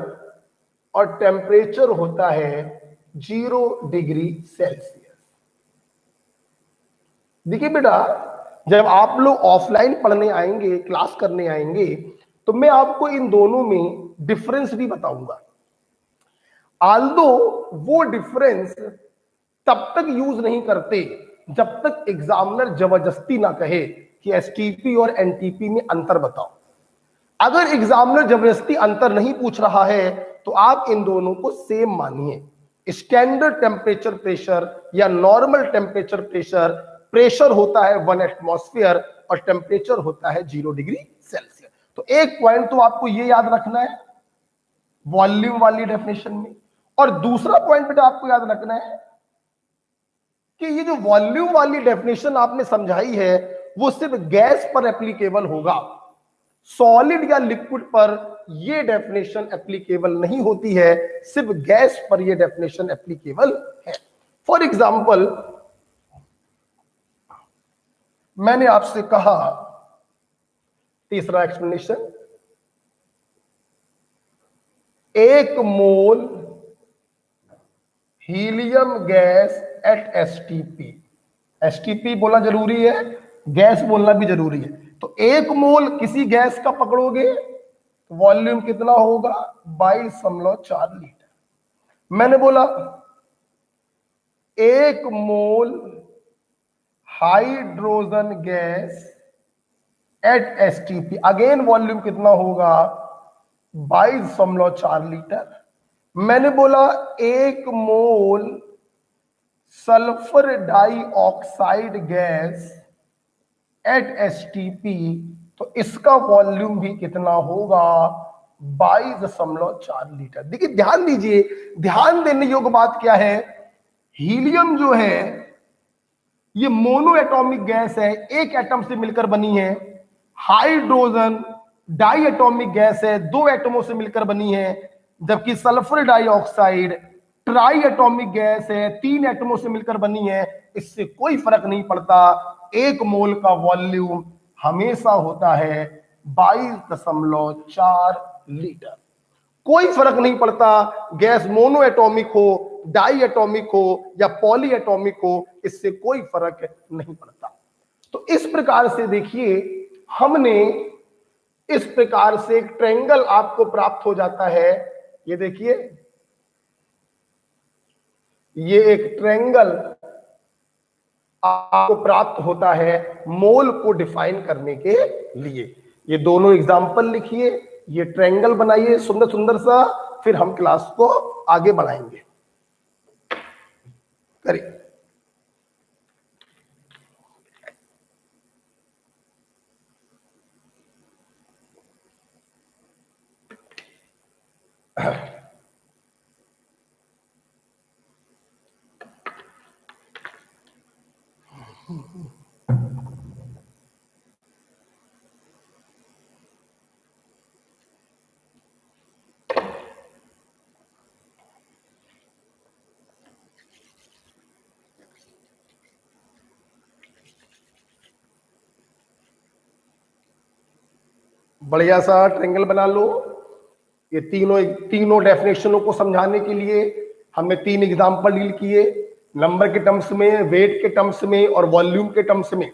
और टेम्परेचर होता है 0 डिग्री सेल्सियस। देखिए बेटा, जब आप लोग ऑफलाइन पढ़ने आएंगे, क्लास करने आएंगे, तो मैं आपको इन दोनों में डिफरेंस भी बताऊंगा। आल्दो वो डिफरेंस तब तक यूज नहीं करते जब तक एग्जामिनर जबरदस्ती ना कहे कि STP और NTP में अंतर बताओ। अगर एग्जामिनर जबरदस्ती अंतर नहीं पूछ रहा है तो आप इन दोनों को सेम मानिए। स्टैंडर्ड टेम्परेचर प्रेशर या नॉर्मल टेम्परेचर प्रेशर, प्रेशर होता है 1 एटमॉस्फेयर और टेम्परेचर होता है 0 डिग्री सेल्सियस। तो एक पॉइंट तो आपको ये याद रखना है वॉल्यूम वाली डेफिनेशन में, और दूसरा पॉइंट बेटा आपको याद रखना है कि ये जो वॉल्यूम वाली डेफिनेशन आपने समझाई है वो सिर्फ गैस पर एप्लीकेबल होगा, सॉलिड या लिक्विड पर ये डेफिनेशन एप्लीकेबल नहीं होती है, सिर्फ गैस पर ये डेफिनेशन एप्लीकेबल है। फॉर एग्जाम्पल, मैंने आपसे कहा तीसरा explanation 1 mole helium gas at STP. STP बोलना जरूरी है, गैस बोलना भी जरूरी है। तो 1 मोल किसी गैस का पकड़ोगे तो वॉल्यूम कितना होगा? 22.4 लीटर। मैंने बोला 1 मोल hydrogen gas at STP, again volume कितना होगा? 22.4 लीटर। मैंने बोला 1 मोल sulphur dioxide gas at STP, तो इसका वॉल्यूम भी कितना होगा? 22.4 लीटर। देखिए ध्यान दीजिए, ध्यान देने योग्य बात क्या है, हीलियम जो है ये मोनो एटॉमिक गैस है, एक एटम से मिलकर बनी है। हाइड्रोजन डाई एटॉमिक गैस है, 2 एटमों से मिलकर बनी है। जबकि sulphur dioxide try atomic gas है, 3 एटमों से मिलकर बनी है। इससे कोई फर्क नहीं पड़ता, 1 मोल का वॉल्यूम हमेशा होता है 22.4 लीटर। कोई फर्क नहीं पड़ता गैस मोनो एटॉमिक हो, डाई एटॉमिक हो या पॉली एटॉमिक हो, इससे कोई फर्क नहीं पड़ता। तो इस प्रकार से देखिए, हमने इस प्रकार से एक ट्रायंगल आपको प्राप्त हो जाता है। ये देखिए, ये एक ट्रायंगल आपको प्राप्त होता है मोल को डिफाइन करने के लिए। ये दोनों एग्जाम्पल लिखिए, ये ट्रायंगल बनाइए सुंदर सुंदर सा, फिर हम क्लास को आगे बढ़ाएंगे। करिए। बढ़िया सा ट्रायंगल बना लो। ये तीनों डेफिनेशनों को समझाने के लिए हमने 3 एग्जाम्पल डील किए, नंबर के टर्म्स में, वेट के टर्म्स में और वॉल्यूम के टर्म्स में।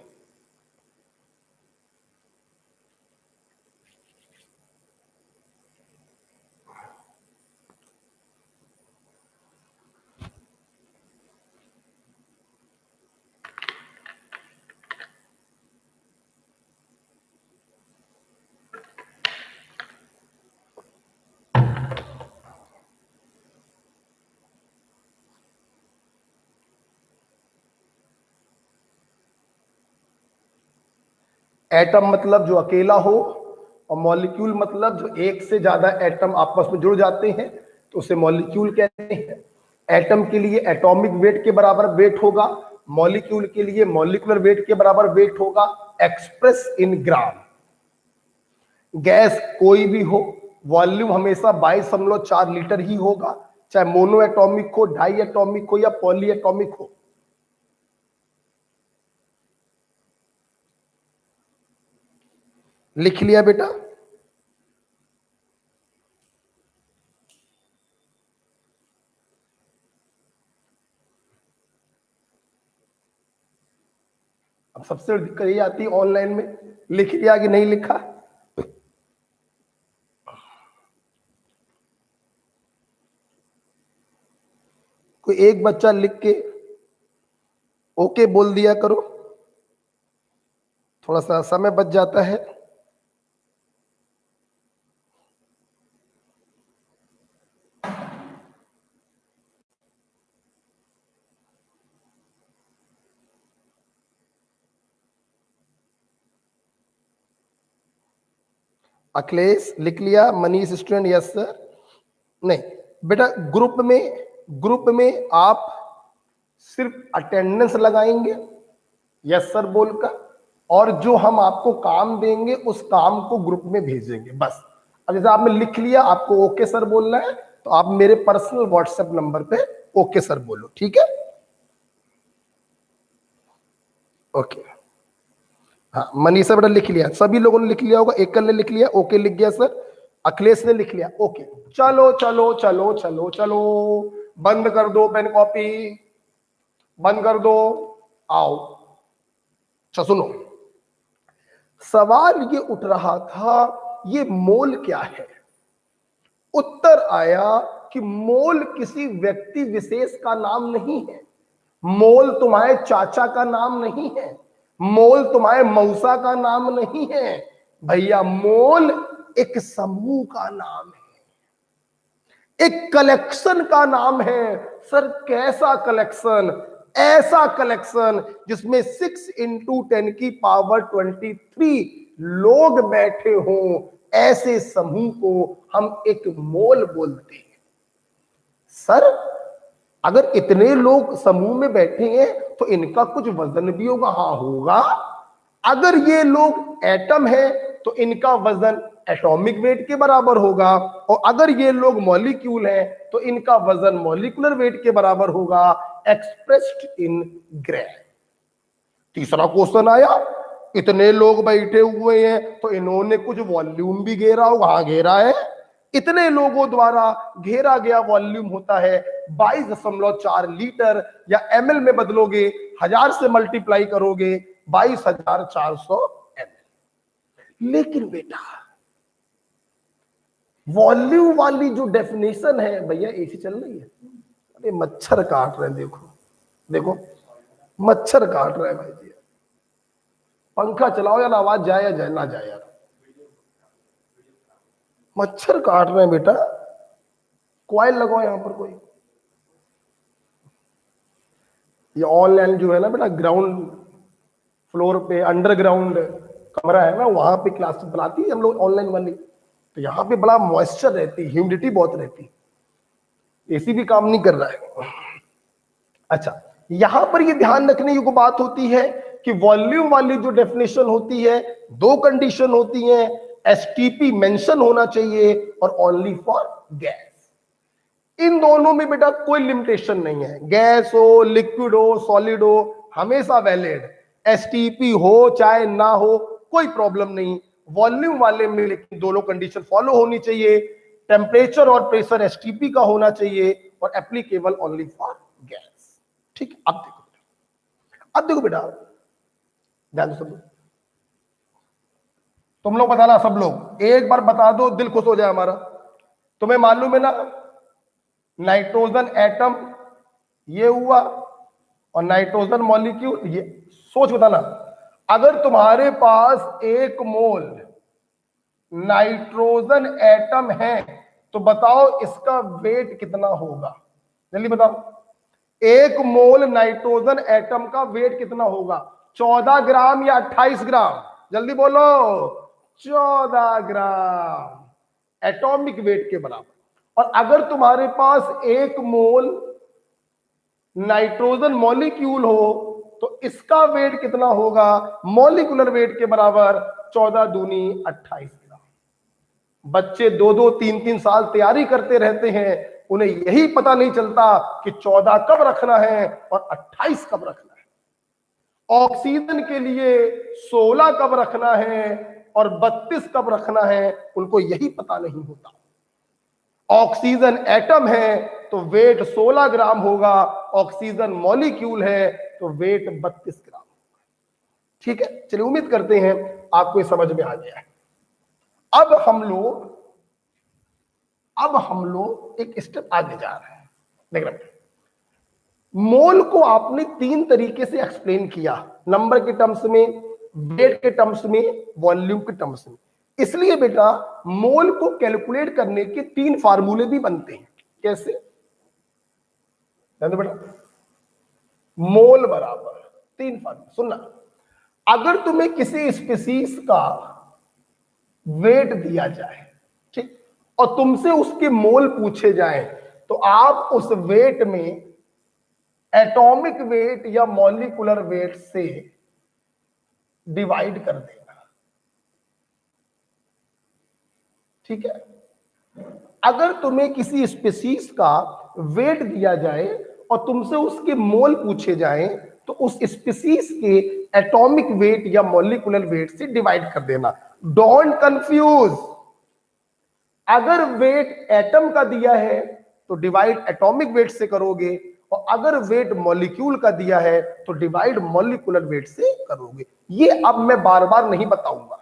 एटम मतलब जो अकेला हो, और मॉलिक्यूल मतलब जो एक से ज्यादा एटम आपस में जुड़ जाते हैं, तो उसे मॉलिक्यूल कहते हैं। एटम के लिए एटॉमिक वेट के बराबर वेट होगा, मॉलिक्यूल के लिए मॉलिक्यूलर वेट के बराबर वेट होगा, एक्सप्रेस इन ग्राम। गैस कोई भी हो, वॉल्यूम हमेशा 22.4 लीटर ही होगा, चाहे मोनो एटॉमिक हो, डाई एटॉमिक हो या पॉली एटॉमिक हो। लिख लिया बेटा? अब सबसे दिक्कत ये आती है ऑनलाइन में, लिख लिया कि नहीं लिखा। कोई एक बच्चा लिख के ओके बोल दिया करो, थोड़ा सा समय बच जाता है। अखिलेश लिख लिया, मनीष स्टूडेंट यस सर। नहीं बेटा, ग्रुप में आप सिर्फ अटेंडेंस लगाएंगे यस सर बोलकर, और जो हम आपको काम देंगे उस काम को ग्रुप में भेजेंगे बस। अब जैसे आपने लिख लिया, आपको ओके सर बोलना है, तो आप मेरे पर्सनल व्हाट्सएप नंबर पे ओके सर बोलो, ठीक है? ओके। हाँ मनीषा बेटा लिख लिया, सभी लोगों ने लिख लिया होगा, एकल ने लिख लिया, ओके लिख गया सर। अखिलेश ने लिख लिया, ओके। चलो चलो चलो चलो चलो, बंद कर दो पेन कॉपी, बंद कर दो, आओ। अच्छा सुनो, सवाल ये उठ रहा था ये मोल क्या है। उत्तर आया कि मोल किसी व्यक्ति विशेष का नाम नहीं है, मोल तुम्हारे चाचा का नाम नहीं है, मोल तुम्हारे मौसा का नाम नहीं है भैया, मोल एक समूह का नाम है, एक कलेक्शन का नाम है। सर कैसा कलेक्शन? ऐसा कलेक्शन जिसमें 6 × 10⁻23 लोग बैठे हों, ऐसे समूह को हम एक मोल बोलते हैं। सर अगर इतने लोग समूह में बैठे हैं तो इनका कुछ वजन भी होगा। हाँ होगा। अगर ये लोग एटम है तो इनका वजन एटॉमिक वेट के बराबर होगा, और अगर ये लोग मॉलिक्यूल हैं तो इनका वजन मॉलिक्यूलर वेट के बराबर होगा, एक्सप्रेस्ड इन ग्राम। तीसरा क्वेश्चन आया, इतने लोग बैठे हुए हैं तो इन्होंने कुछ वॉल्यूम भी घेरा होगा। हाँ घेरा है। इतने लोगों द्वारा घेरा गया वॉल्यूम होता है 22.4 लीटर, या ml में बदलोगे 1000 से मल्टीप्लाई करोगे 22,400 ml। लेकिन बेटा वॉल्यूम वाली जो डेफिनेशन है, भैया एसी चल रही है, अरे मच्छर काट रहे हैं, देखो देखो मच्छर काट रहे हैं भाई जी। पंखा चलाओ यार, आवाज जाए या जाए ना जाए यार, मच्छर काट रहे हैं बेटा। कॉइल लगाओ यहां पर कोई। ये ऑनलाइन जो है ना बेटा, ग्राउंड फ्लोर पे अंडरग्राउंड कमरा है ना, वहां पे क्लास बुलाती है हम लोग ऑनलाइन वाली, तो यहाँ पे बड़ा मॉइस्चर रहती है, ह्यूमिडिटी बहुत रहती है, एसी भी काम नहीं कर रहा है। अच्छा यहां पर ये ध्यान रखने की बात होती है कि वॉल्यूम वाली जो डेफिनेशन होती है, दो कंडीशन होती है, एसटीपी मेंशन होना चाहिए और ओनली फॉर गैस। इन दोनों में बेटा कोई लिमिटेशन नहीं है, गैस हो, लिक्विड हो, सॉलिड हो, हमेशा वैलिड। एसटीपी हो चाहे ना हो कोई प्रॉब्लम नहीं। वॉल्यूम वाले में लेकिन दोनों कंडीशन फॉलो होनी चाहिए, टेम्परेचर और प्रेशर एसटीपी का होना चाहिए और एप्लीकेबल ओनली फॉर गैस। ठीक है, अब देखो बेटा, ध्यान दो सब लोग, तुम लोग बताना, सब लोग एक बार बता दो, दिल खुश हो जाए हमारा। तुम्हें मालूम है ना, नाइट्रोजन एटम ये हुआ और नाइट्रोजन मॉलिक्यूल ये। सोच बताना, अगर तुम्हारे पास 1 मोल नाइट्रोजन एटम है तो बताओ इसका वेट कितना होगा? जल्दी बताओ, 1 मोल नाइट्रोजन एटम का वेट कितना होगा? 14 ग्राम या 28 ग्राम? जल्दी बोलो। 14 ग्राम एटॉमिक वेट के बराबर। और अगर तुम्हारे पास 1 मोल नाइट्रोजन मॉलिक्यूल हो तो इसका वेट कितना होगा? मॉलिक्यूलर वेट के बराबर 14 दूनी 28 ग्राम। बच्चे 2-2 3-3 साल तैयारी करते रहते हैं, उन्हें यही पता नहीं चलता कि 14 कब रखना है और 28 कब रखना है। ऑक्सीजन के लिए 16 कब रखना है और 32 कब रखना है, उनको यही पता नहीं होता। ऑक्सीजन एटम है तो वेट 16 ग्राम होगा, ऑक्सीजन मॉलिक्यूल है तो वेट 32 ग्राम होगा। ठीक है, चलिए उम्मीद करते हैं आपको ये समझ में आ गया है। अब हम लोग एक स्टेप आगे जा रहे हैं। देखना, मोल को आपने 3 तरीके से एक्सप्लेन किया, नंबर के टर्म्स में, वेट के टर्म्स में, वॉल्यूम के टर्म्स में। इसलिए बेटा मोल को कैलकुलेट करने के 3 फार्मूले भी बनते हैं। कैसे? बेटा मोल बराबर 3 फार्मूले सुनना। अगर तुम्हें किसी स्पीसीज का वेट दिया जाए, ठीक, और तुमसे उसके मोल पूछे जाए, तो आप उस वेट में एटॉमिक वेट या मॉलिक्यूलर वेट से डिवाइड कर देना। ठीक है, अगर तुम्हें किसी स्पीसीज का वेट दिया जाए और तुमसे उसके मोल पूछे जाएं, तो उस स्पीसीज के एटॉमिक वेट या मॉलिक्यूलर वेट से डिवाइड कर देना। डोंट कंफ्यूज, अगर वेट एटम का दिया है तो डिवाइड एटॉमिक वेट से करोगे, और अगर वेट मॉलिक्यूल का दिया है तो डिवाइड मॉलिक्यूलर वेट से करोगे। ये अब मैं बार बार नहीं बताऊंगा।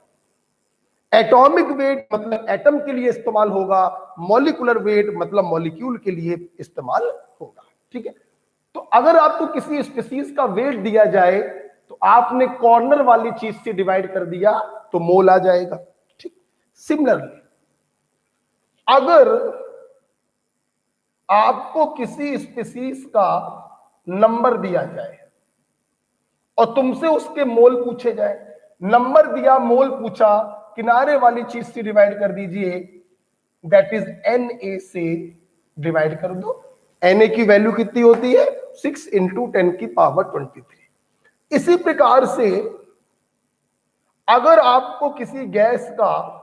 एटॉमिक वेट मतलब एटम के लिए इस्तेमाल होगा, मॉलिक्यूलर वेट मतलब मॉलिक्यूल के लिए इस्तेमाल होगा। ठीक है, तो अगर आपको किसी स्पीशीज का वेट दिया जाए तो आपने कॉर्नर वाली चीज से डिवाइड कर दिया तो मोल आ जाएगा। ठीक, सिमिलरली अगर आपको किसी स्पीशीज का नंबर दिया जाए और तुमसे उसके मोल पूछे जाए, नंबर दिया मोल पूछा, किनारे वाली चीज से डिवाइड कर दीजिए, दैट इज Na से डिवाइड कर दो। Na की वैल्यू कितनी होती है? 6 इंटू 10 की पावर 23। इसी प्रकार से अगर आपको किसी गैस का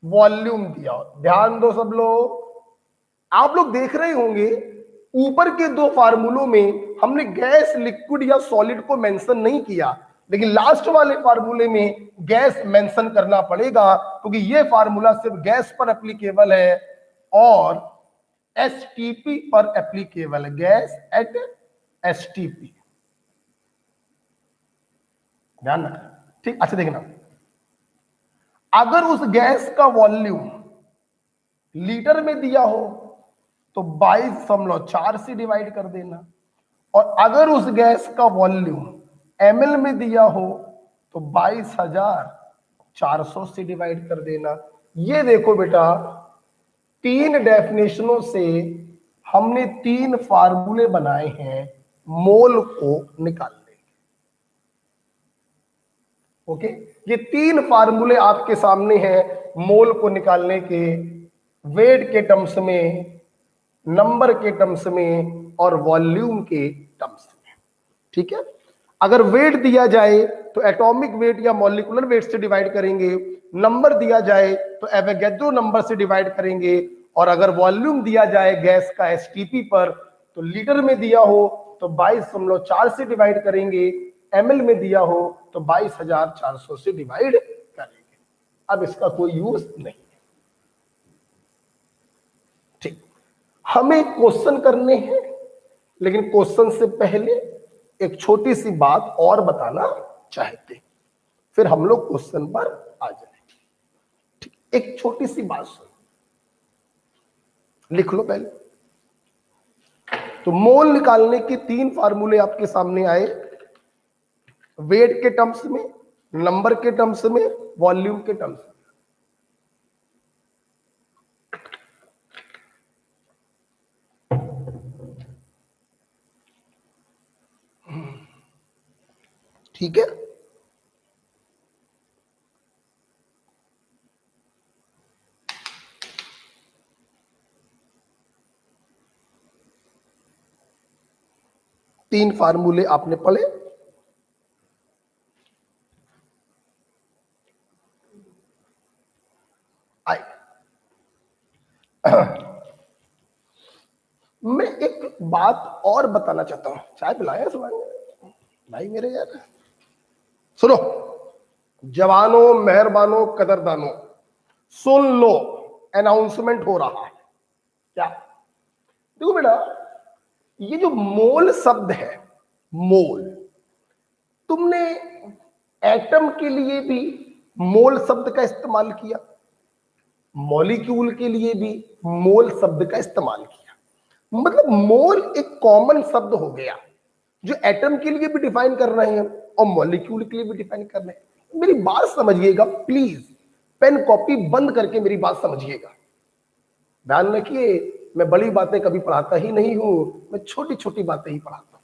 वॉल्यूम दिया, ध्यान दो सब लोग, आप लोग देख रहे होंगे ऊपर के दो फार्मूलों में हमने गैस, लिक्विड या सॉलिड को मेंशन नहीं किया, लेकिन लास्ट वाले फार्मूले में गैस मेंशन करना पड़ेगा, क्योंकि ये फार्मूला सिर्फ गैस पर एप्लीकेबल है और एसटीपी पर एप्लीकेबल है। गैस एट एसटीपी, ध्यान रखना। ठीक, अच्छा देखना, अगर उस गैस का वॉल्यूम लीटर में दिया हो तो 22.4 से डिवाइड कर देना, और अगर उस गैस का वॉल्यूम ml में दिया हो तो 22,400 से डिवाइड कर देना। ये देखो बेटा, तीन डेफिनेशनों से हमने तीन फार्मूले बनाए हैं मोल को निकालने के। ओके, ये तीन फार्मूले आपके सामने हैं मोल को निकालने के, वेट के टर्म्स में, नंबर के टर्म्स में और वॉल्यूम के टर्म्स में। ठीक है, अगर वेट दिया जाए तो एटॉमिक वेट या मॉलिक्यूलर वेट से डिवाइड करेंगे, नंबर दिया जाए तो एवोगैड्रो नंबर से डिवाइड करेंगे, और अगर वॉल्यूम दिया जाए गैस का एसटीपी पर तो लीटर में दिया हो तो 22.4 से डिवाइड करेंगे, ml में दिया हो तो 22,400 से डिवाइड करेंगे। अब इसका कोई यूज नहीं। ठीक, हमें क्वेश्चन करने हैं, लेकिन क्वेश्चन से पहले एक छोटी सी बात और बताना चाहते, फिर हम लोग क्वेश्चन पर आ जाएंगे। ठीक, एक छोटी सी बात सुन, लिख लो पहले। तो मोल निकालने के तीन फार्मूले आपके सामने आए, वेट के टर्म्स में, नंबर के टर्म्स में, वॉल्यूम के टर्म्स में। ठीक है, तीन फार्मूले आपने पढ़े। आए, मैं एक बात और बताना चाहता हूं। चाय पिलाया सुबह भाई मेरे यार? सुनो जवानों, मेहरबानों, कदरदानों, सुन लो, अनाउंसमेंट हो रहा है। क्या? देखो बेटा, ये जो मोल शब्द है, मोल, तुमने एटम के लिए भी मोल शब्द का इस्तेमाल किया, मॉलिक्यूल के लिए भी मोल शब्द का इस्तेमाल किया। मतलब मोल एक कॉमन शब्द हो गया जो एटम के लिए भी डिफाइन कर रहे हैं और मॉलिक्यूल के लिए भी डिफाइन कर रहे हैं। मेरी बात समझिएगा प्लीज, पेन कॉपी बंद करके मेरी बात समझिएगा। ध्यान रखिए, मैं बड़ी बातें कभी पढ़ाता ही नहीं हूं, मैं छोटी छोटी बातें ही पढ़ाता हूं।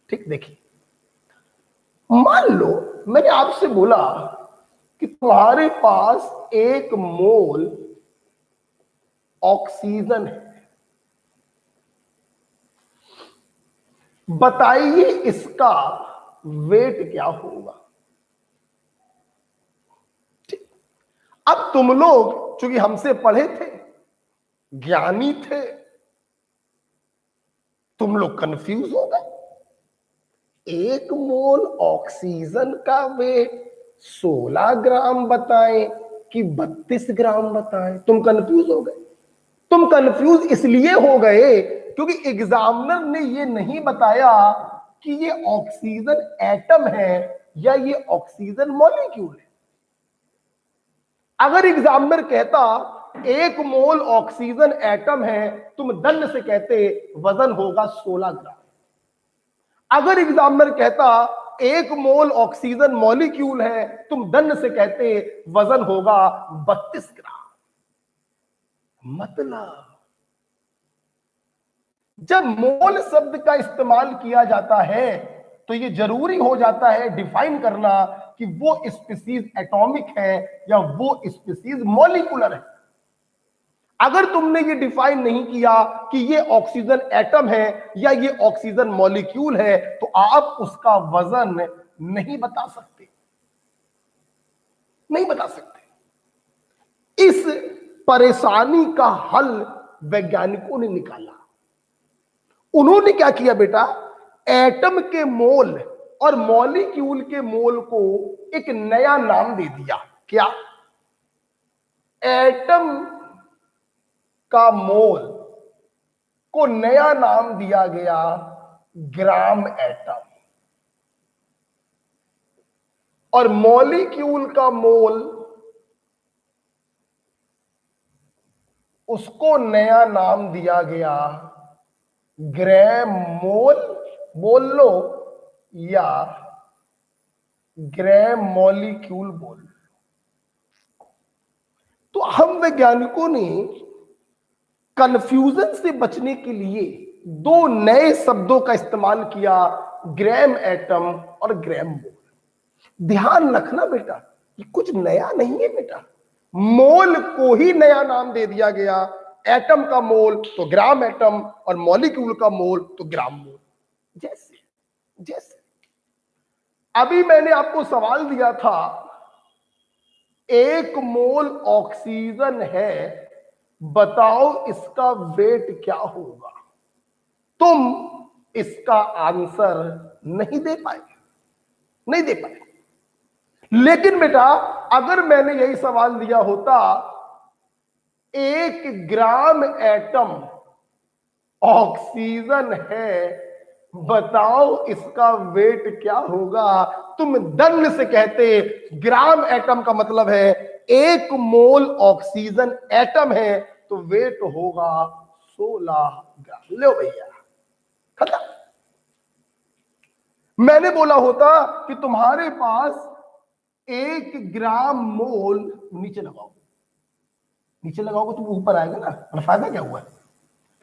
ठीक, देखिए, मान लो मैंने आपसे बोला कि तुम्हारे पास 1 मोल ऑक्सीजन है, बताइए इसका वेट क्या होगा। ठीक, अब तुम लोग चूंकि हमसे पढ़े थे, ज्ञानी थे, तुम लोग कंफ्यूज हो गए। 1 मोल ऑक्सीजन का वेट 16 ग्राम बताएं, कि 32 ग्राम बताएं। तुम कंफ्यूज हो गए। तुम कंफ्यूज इसलिए हो गए क्योंकि एग्जामिनर ने ये नहीं बताया कि ये ऑक्सीजन एटम है या ये ऑक्सीजन मॉलिक्यूल है। अगर एग्जामिनर कहता 1 मोल ऑक्सीजन एटम है, तुम दंड से कहते वजन होगा 16 ग्राम। अगर एग्जामिनर कहता 1 मोल ऑक्सीजन मॉलिक्यूल है, तुम दंड से कहते वजन होगा 32 ग्राम। मतलब जब मोल शब्द का इस्तेमाल किया जाता है तो यह जरूरी हो जाता है डिफाइन करना कि वो स्पीसीज एटॉमिक है या वो स्पीसीज मॉलिक्यूलर है। अगर तुमने ये डिफाइन नहीं किया कि ये ऑक्सीजन एटम है या ये ऑक्सीजन मॉलिक्यूल है, तो आप उसका वजन नहीं बता सकते, नहीं बता सकते। इस परेशानी का हल वैज्ञानिकों ने निकाला। उन्होंने क्या किया बेटा, एटम के मोल और मॉलिक्यूल के मोल को एक नया नाम दे दिया। क्या? एटम का मोल को नया नाम दिया गया ग्राम एटम, और मॉलिक्यूल का मोल उसको नया नाम दिया गया ग्राम मोल, बोल लो, या ग्राम मॉलिक्यूल बोल लो। तो हम वैज्ञानिकों ने कंफ्यूजन से बचने के लिए 2 नए शब्दों का इस्तेमाल किया, ग्राम एटम और ग्राम मोल। ध्यान रखना बेटा, ये कुछ नया नहीं है बेटा। मोल को ही नया नाम दे दिया गया। एटम का मोल तो ग्राम एटम और मॉलिक्यूल का मोल तो ग्राम मोल। जैसे जैसे अभी मैंने आपको सवाल दिया था, 1 मोल ऑक्सीजन है, बताओ इसका वेट क्या होगा। तुम इसका आंसर नहीं दे पाए, नहीं दे पाए। लेकिन बेटा अगर मैंने यही सवाल दिया होता, 1 ग्राम एटम ऑक्सीजन है, बताओ इसका वेट क्या होगा, तुम दंड से कहते ग्राम एटम का मतलब है 1 मोल ऑक्सीजन एटम है तो वेट होगा 16 ग्राम। लो भैया, खत्म। मैंने बोला होता कि तुम्हारे पास 1 ग्राम मोल, नीचे लगाओ, नीचे लगाओगे तो ऊपर आएगा ना, फायदा क्या हुआ है।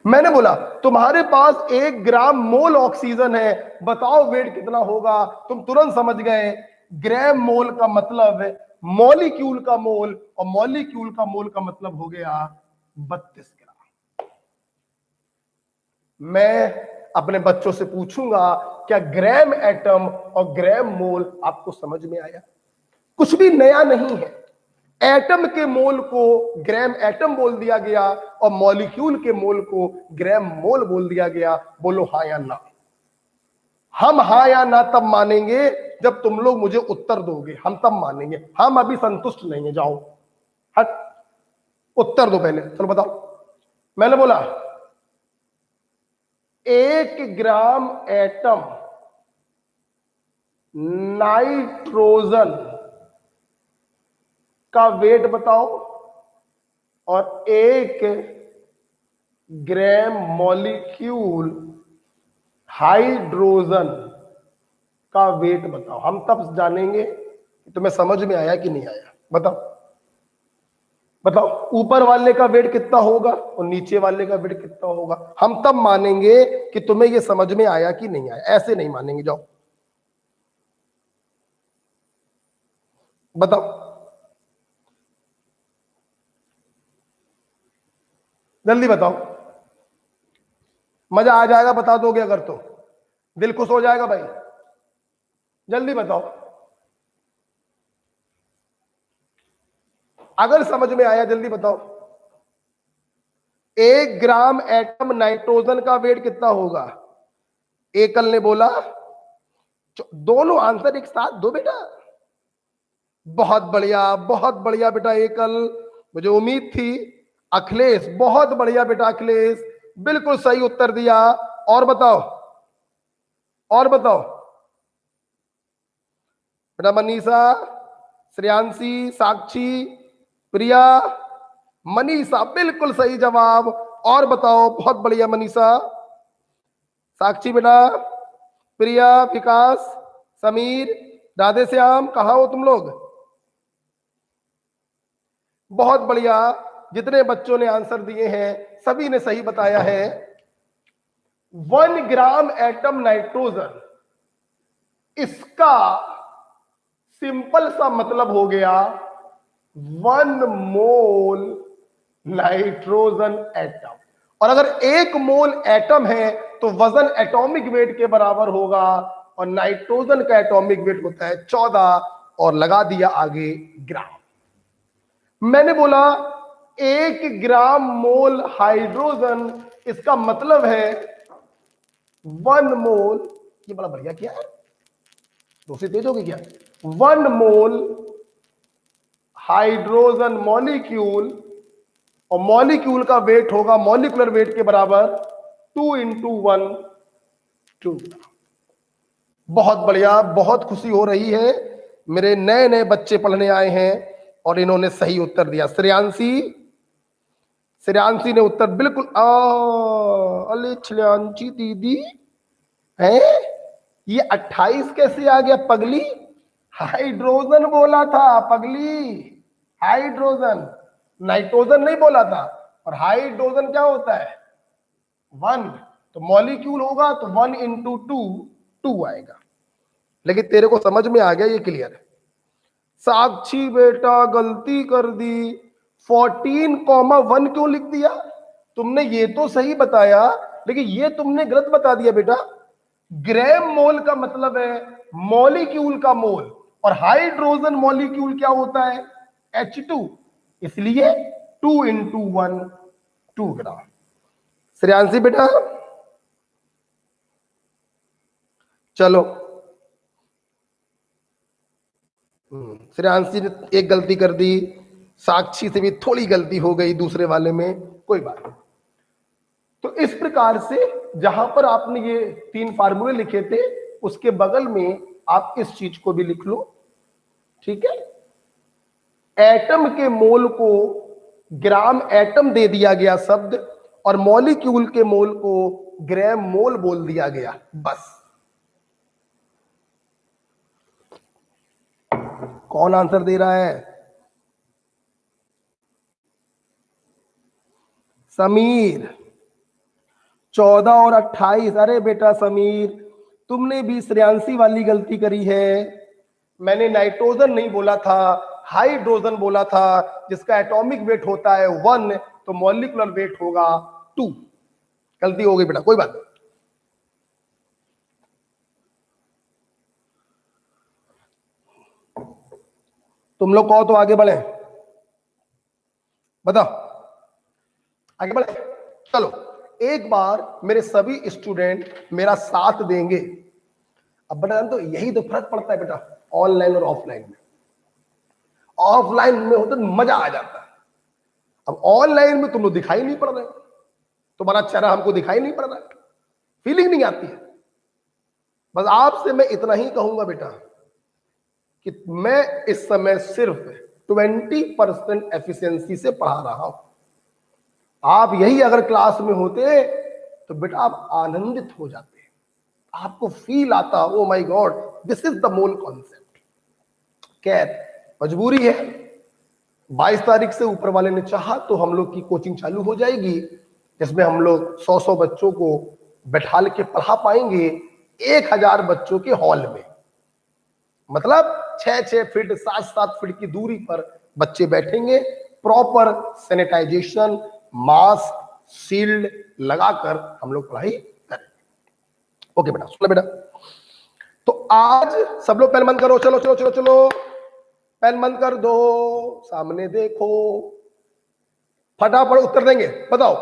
मैंने बोला तुम्हारे पास 1 ग्राम मोल ऑक्सीजन है, बताओ वेट कितना होगा। तुम तुरंत समझ गए ग्राम मोल का मतलब है मॉलिक्यूल का मोल, और मॉलिक्यूल का मोल का मतलब हो गया 32 ग्राम। मैं अपने बच्चों से पूछूंगा क्या ग्राम एटम और ग्राम मोल आपको समझ में आया? कुछ भी नया नहीं है। एटम के मोल को ग्राम एटम बोल दिया गया और मॉलिक्यूल के मोल को ग्राम मोल बोल दिया गया। बोलो हाँ या ना। हम हाँ या ना तब मानेंगे जब तुम लोग मुझे उत्तर दोगे, हम तब मानेंगे। हम अभी संतुष्ट नहीं है। जाओ हट, उत्तर दो पहले। चलो बताओ। मैंने बोला 1 ग्राम एटम नाइट्रोजन का वेट बताओ और 1 ग्राम मॉलिक्यूल हाइड्रोजन का वेट बताओ। हम तब जानेंगे कि तुम्हें समझ में आया कि नहीं आया। बताओ बताओ, ऊपर वाले का वेट कितना होगा और नीचे वाले का वेट कितना होगा। हम तब मानेंगे कि तुम्हें यह समझ में आया कि नहीं आया, ऐसे नहीं मानेंगे। जाओ बताओ, जल्दी बताओ। मजा आ जाएगा बता दोगे अगर तो, दिल खुश हो जाएगा भाई। जल्दी बताओ, अगर समझ में आया जल्दी बताओ। 1 ग्राम एटम नाइट्रोजन का वेट कितना होगा? एकल ने बोला, दोनों आंसर एक साथ दो बेटा, बहुत बढ़िया बेटा एकल, मुझे उम्मीद थी। अखिलेश, बहुत बढ़िया बेटा अखिलेश, बिल्कुल सही उत्तर दिया। और बताओ, और बताओ बेटा। मनीषा, श्रेयांशी, साक्षी, प्रिया, मनीषा, बिल्कुल सही जवाब। और बताओ, बहुत बढ़िया मनीषा, साक्षी बेटा, प्रिया, विकास, समीर, राधे श्याम, कहाँ हो तुम लोग? बहुत बढ़िया, जितने बच्चों ने आंसर दिए हैं सभी ने सही बताया है। 1 ग्राम एटम नाइट्रोजन, इसका सिंपल सा मतलब हो गया 1 मोल नाइट्रोजन एटम। और अगर 1 मोल एटम है तो वजन एटॉमिक वेट के बराबर होगा, और नाइट्रोजन का एटॉमिक वेट होता है 14, और लगा दिया आगे ग्राम। मैंने बोला 1 ग्राम मोल हाइड्रोजन, इसका मतलब है 1 मोल, ये बड़ा बढ़िया किया है, दूसरी तेज होगी क्या? 1 मोल हाइड्रोजन मॉलिक्यूल, और मॉलिक्यूल का वेट होगा मॉलिक्यूलर वेट के बराबर 2 × 1 2। बहुत बढ़िया, बहुत खुशी हो रही है। मेरे नए नए बच्चे पढ़ने आए हैं और इन्होंने सही उत्तर दिया। श्रेयांशी, श्रेयांशी ने उत्तर बिल्कुल, अले श्रेयांशी दीदी है, ये 28 कैसे आ गया पगली? हाइड्रोजन बोला था पगली, हाइड्रोजन, नाइट्रोजन नहीं बोला था। और हाइड्रोजन क्या होता है? 1, तो मॉलिक्यूल होगा तो 1 × 2 2 आएगा। लेकिन तेरे को समझ में आ गया, ये क्लियर है। साक्षी बेटा गलती कर दी, 14,1 क्यों लिख दिया? तुमने ये तो सही बताया, लेकिन ये तुमने गलत बता दिया बेटा। ग्राम मोल का मतलब है मॉलिक्यूल का मोल, और हाइड्रोजन मॉलिक्यूल क्या होता है? H2, इसलिए 2 × 1 2 ग्राम। श्रेयांशी बेटा चलो, श्रेयांशी ने एक गलती कर दी, साक्षी से भी थोड़ी गलती हो गई दूसरे वाले में, कोई बात नहीं। तो इस प्रकार से जहां पर आपने ये 3 फार्मूले लिखे थे, उसके बगल में आप इस चीज को भी लिख लो, ठीक है? एटम के मोल को ग्राम एटम दे दिया गया शब्द, और मॉलिक्यूल के मोल को ग्राम मोल बोल दिया गया, बस। कौन आंसर दे रहा है? समीर, 14 और 28। अरे बेटा समीर, तुमने भी श्रेयांशी वाली गलती करी है। मैंने नाइट्रोजन नहीं बोला था, हाइड्रोजन बोला था, जिसका एटॉमिक वेट होता है 1, तो मॉलिक्यूलर वेट होगा 2। गलती हो गई बेटा, कोई बात नहीं। तुम लोग कहो तो आगे बढ़े, बताओ आगे बढ़े। चलो, एक बार मेरे सभी स्टूडेंट मेरा साथ देंगे। अब बेटा तो यही तो फर्क पड़ता है बेटा ऑनलाइन और ऑफलाइन में। ऑफलाइन में होता तो मजा आ जाता है, अब ऑनलाइन में तुम लोग दिखाई नहीं पड़ रहे, तुम्हारा चेहरा हमको दिखाई नहीं पड़ रहा, फीलिंग नहीं आती है। बस आपसे मैं इतना ही कहूंगा बेटा कि मैं इस समय सिर्फ 20% एफिशिएंसी से पढ़ा रहा हूं। आप यही अगर क्लास में होते तो बेटा आप आनंदित हो जाते, आपको फील आता, oh my God this is the mole concept. खैर मजबूरी है, 22 तारीख से ऊपर वाले ने चाहा तो हम लोग की कोचिंग चालू हो जाएगी, जिसमें हम लोग 100 बच्चों को बैठाल के पढ़ा पाएंगे 1000 बच्चों के हॉल में। मतलब 6-6 फीट 7-7 फीट की दूरी पर बच्चे बैठेंगे, प्रॉपर सैनिटाइजेशन, मास्क, शील्ड लगाकर हम लोग पढ़ाई करें। ओके बेटा, सुनो बेटा। तो आज सब लोग पेन बंद करो, चलो चलो चलो चलो, पेन बंद कर दो, सामने देखो, फटाफट उत्तर देंगे। बताओ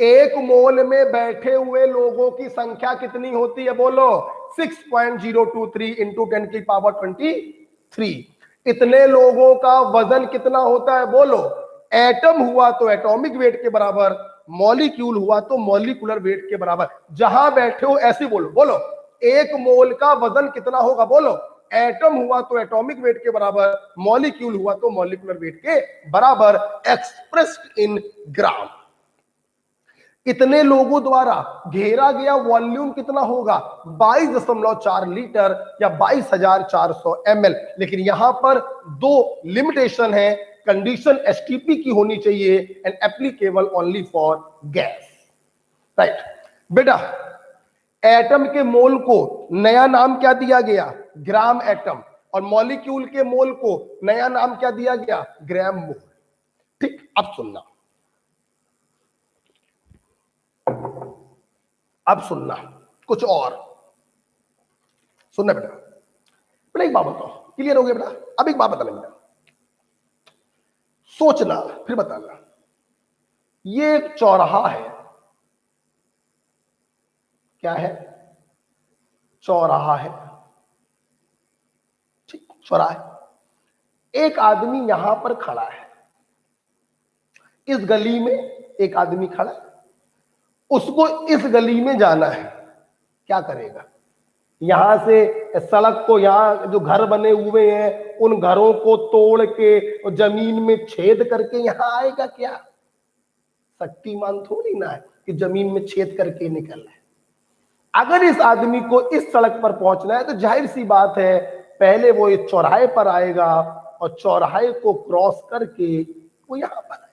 1 मोल में बैठे हुए लोगों की संख्या कितनी होती है? बोलो 6.023 × 10⁻23। इतने लोगों का वजन कितना होता है बोलो। एटम हुआ तो एटॉमिक वेट के बराबर, मॉलिक्यूल हुआ तो मॉलिक्यूलर वेट के बराबर। जहां बैठे हो ऐसे बोलो, बोलो एक मोल का वजन कितना होगा बोलो। एटम हुआ तो एटॉमिक वेट के बराबर, मॉलिक्यूल हुआ तो मॉलिक्यूलर वेट के बराबर, एक्सप्रेस्ड इन ग्राम। इतने लोगों द्वारा घेरा गया वॉल्यूम कितना होगा, 22.4 लीटर या 22,400 ml। लेकिन यहां पर दो लिमिटेशन है, कंडीशन एसटीपी की होनी चाहिए and applicable only for gas, right. बेटा एटम के मोल को नया नाम क्या दिया गया, ग्राम एटम, और मॉलिक्यूल के मोल को नया नाम क्या दिया गया, ग्राम मोल। ठीक, अब सुनना, अब सुनना कुछ और सुनना बेटा। बेटा एक बात बताओ, क्लियर हो गया बेटा? अब एक बात बताना बेटा, सोचना फिर बताना। ये एक चौराहा है, क्या है, चौराहा है, ठीक, चौराहा। एक आदमी यहां पर खड़ा है, इस गली में एक आदमी खड़ा है, उसको इस गली में जाना है, क्या करेगा? यहां से सड़क को, यहां जो घर बने हुए हैं उन घरों को तोड़ के जमीन में छेद करके यहां आएगा क्या? शक्तिमान थोड़ी ना है कि जमीन में छेद करके निकल है। अगर इस आदमी को इस सड़क पर पहुंचना है तो जाहिर सी बात है पहले वो इस चौराहे पर आएगा और चौराहे को क्रॉस करके वो यहां पर आएगा।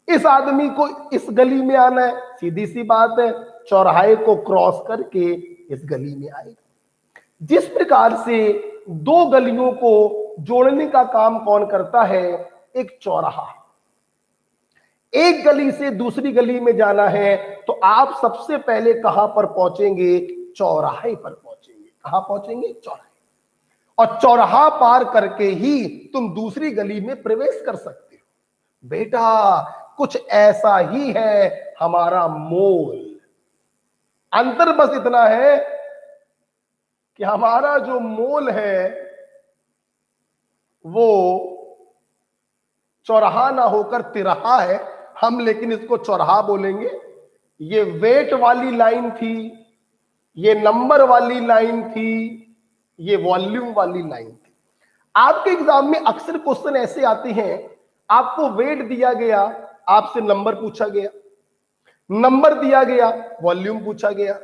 इस आदमी को इस गली में आना है, सीधी सी बात है चौराहे को क्रॉस करके इस गली में आएगा। जिस प्रकार से दो गलियों को जोड़ने का काम कौन करता है, एक चौराहा। एक गली से दूसरी गली में जाना है तो आप सबसे पहले कहां पर पहुंचेंगे, चौराहे पर पहुंचेंगे। कहां पहुंचेंगे, चौराहे। और चौराहा पार करके ही तुम दूसरी गली में प्रवेश कर सकते हो। बेटा कुछ ऐसा ही है हमारा मोल। अंतर बस इतना है कि हमारा जो मोल है वो चौराहा ना होकर तिराहा है, हम लेकिन इसको चौराहा बोलेंगे। ये वेट वाली लाइन थी, ये नंबर वाली लाइन थी, ये वॉल्यूम वाली लाइन थी। आपके एग्जाम में अक्सर क्वेश्चन ऐसे आते हैं, आपको वेट दिया गया, आपसे नंबर पूछा गया, नंबर दिया गया, वॉल्यूम पूछा गया,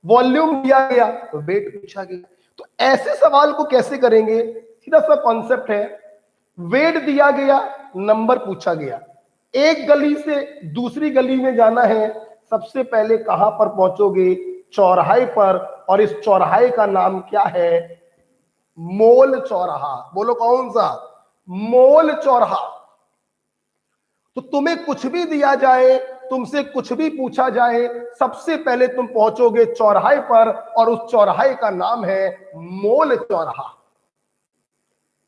वॉल्यूम दिया गया तो वेट पूछा गया। तो ऐसे सवाल को कैसे करेंगे? सीधा सा कॉन्सेप्ट है, वेट दिया गया, नंबर पूछा गया, एक गली से दूसरी गली में जाना है, सबसे पहले कहां पर पहुंचोगे, चौराहे पर, और इस चौराहे का नाम क्या है, मोल चौराहा। बोलो कौन सा, मोल चौराहा। तो तुम्हें कुछ भी दिया जाए, तुमसे कुछ भी पूछा जाए, सबसे पहले तुम पहुंचोगे चौराहे पर और उस चौराहे का नाम है मोल चौराहा।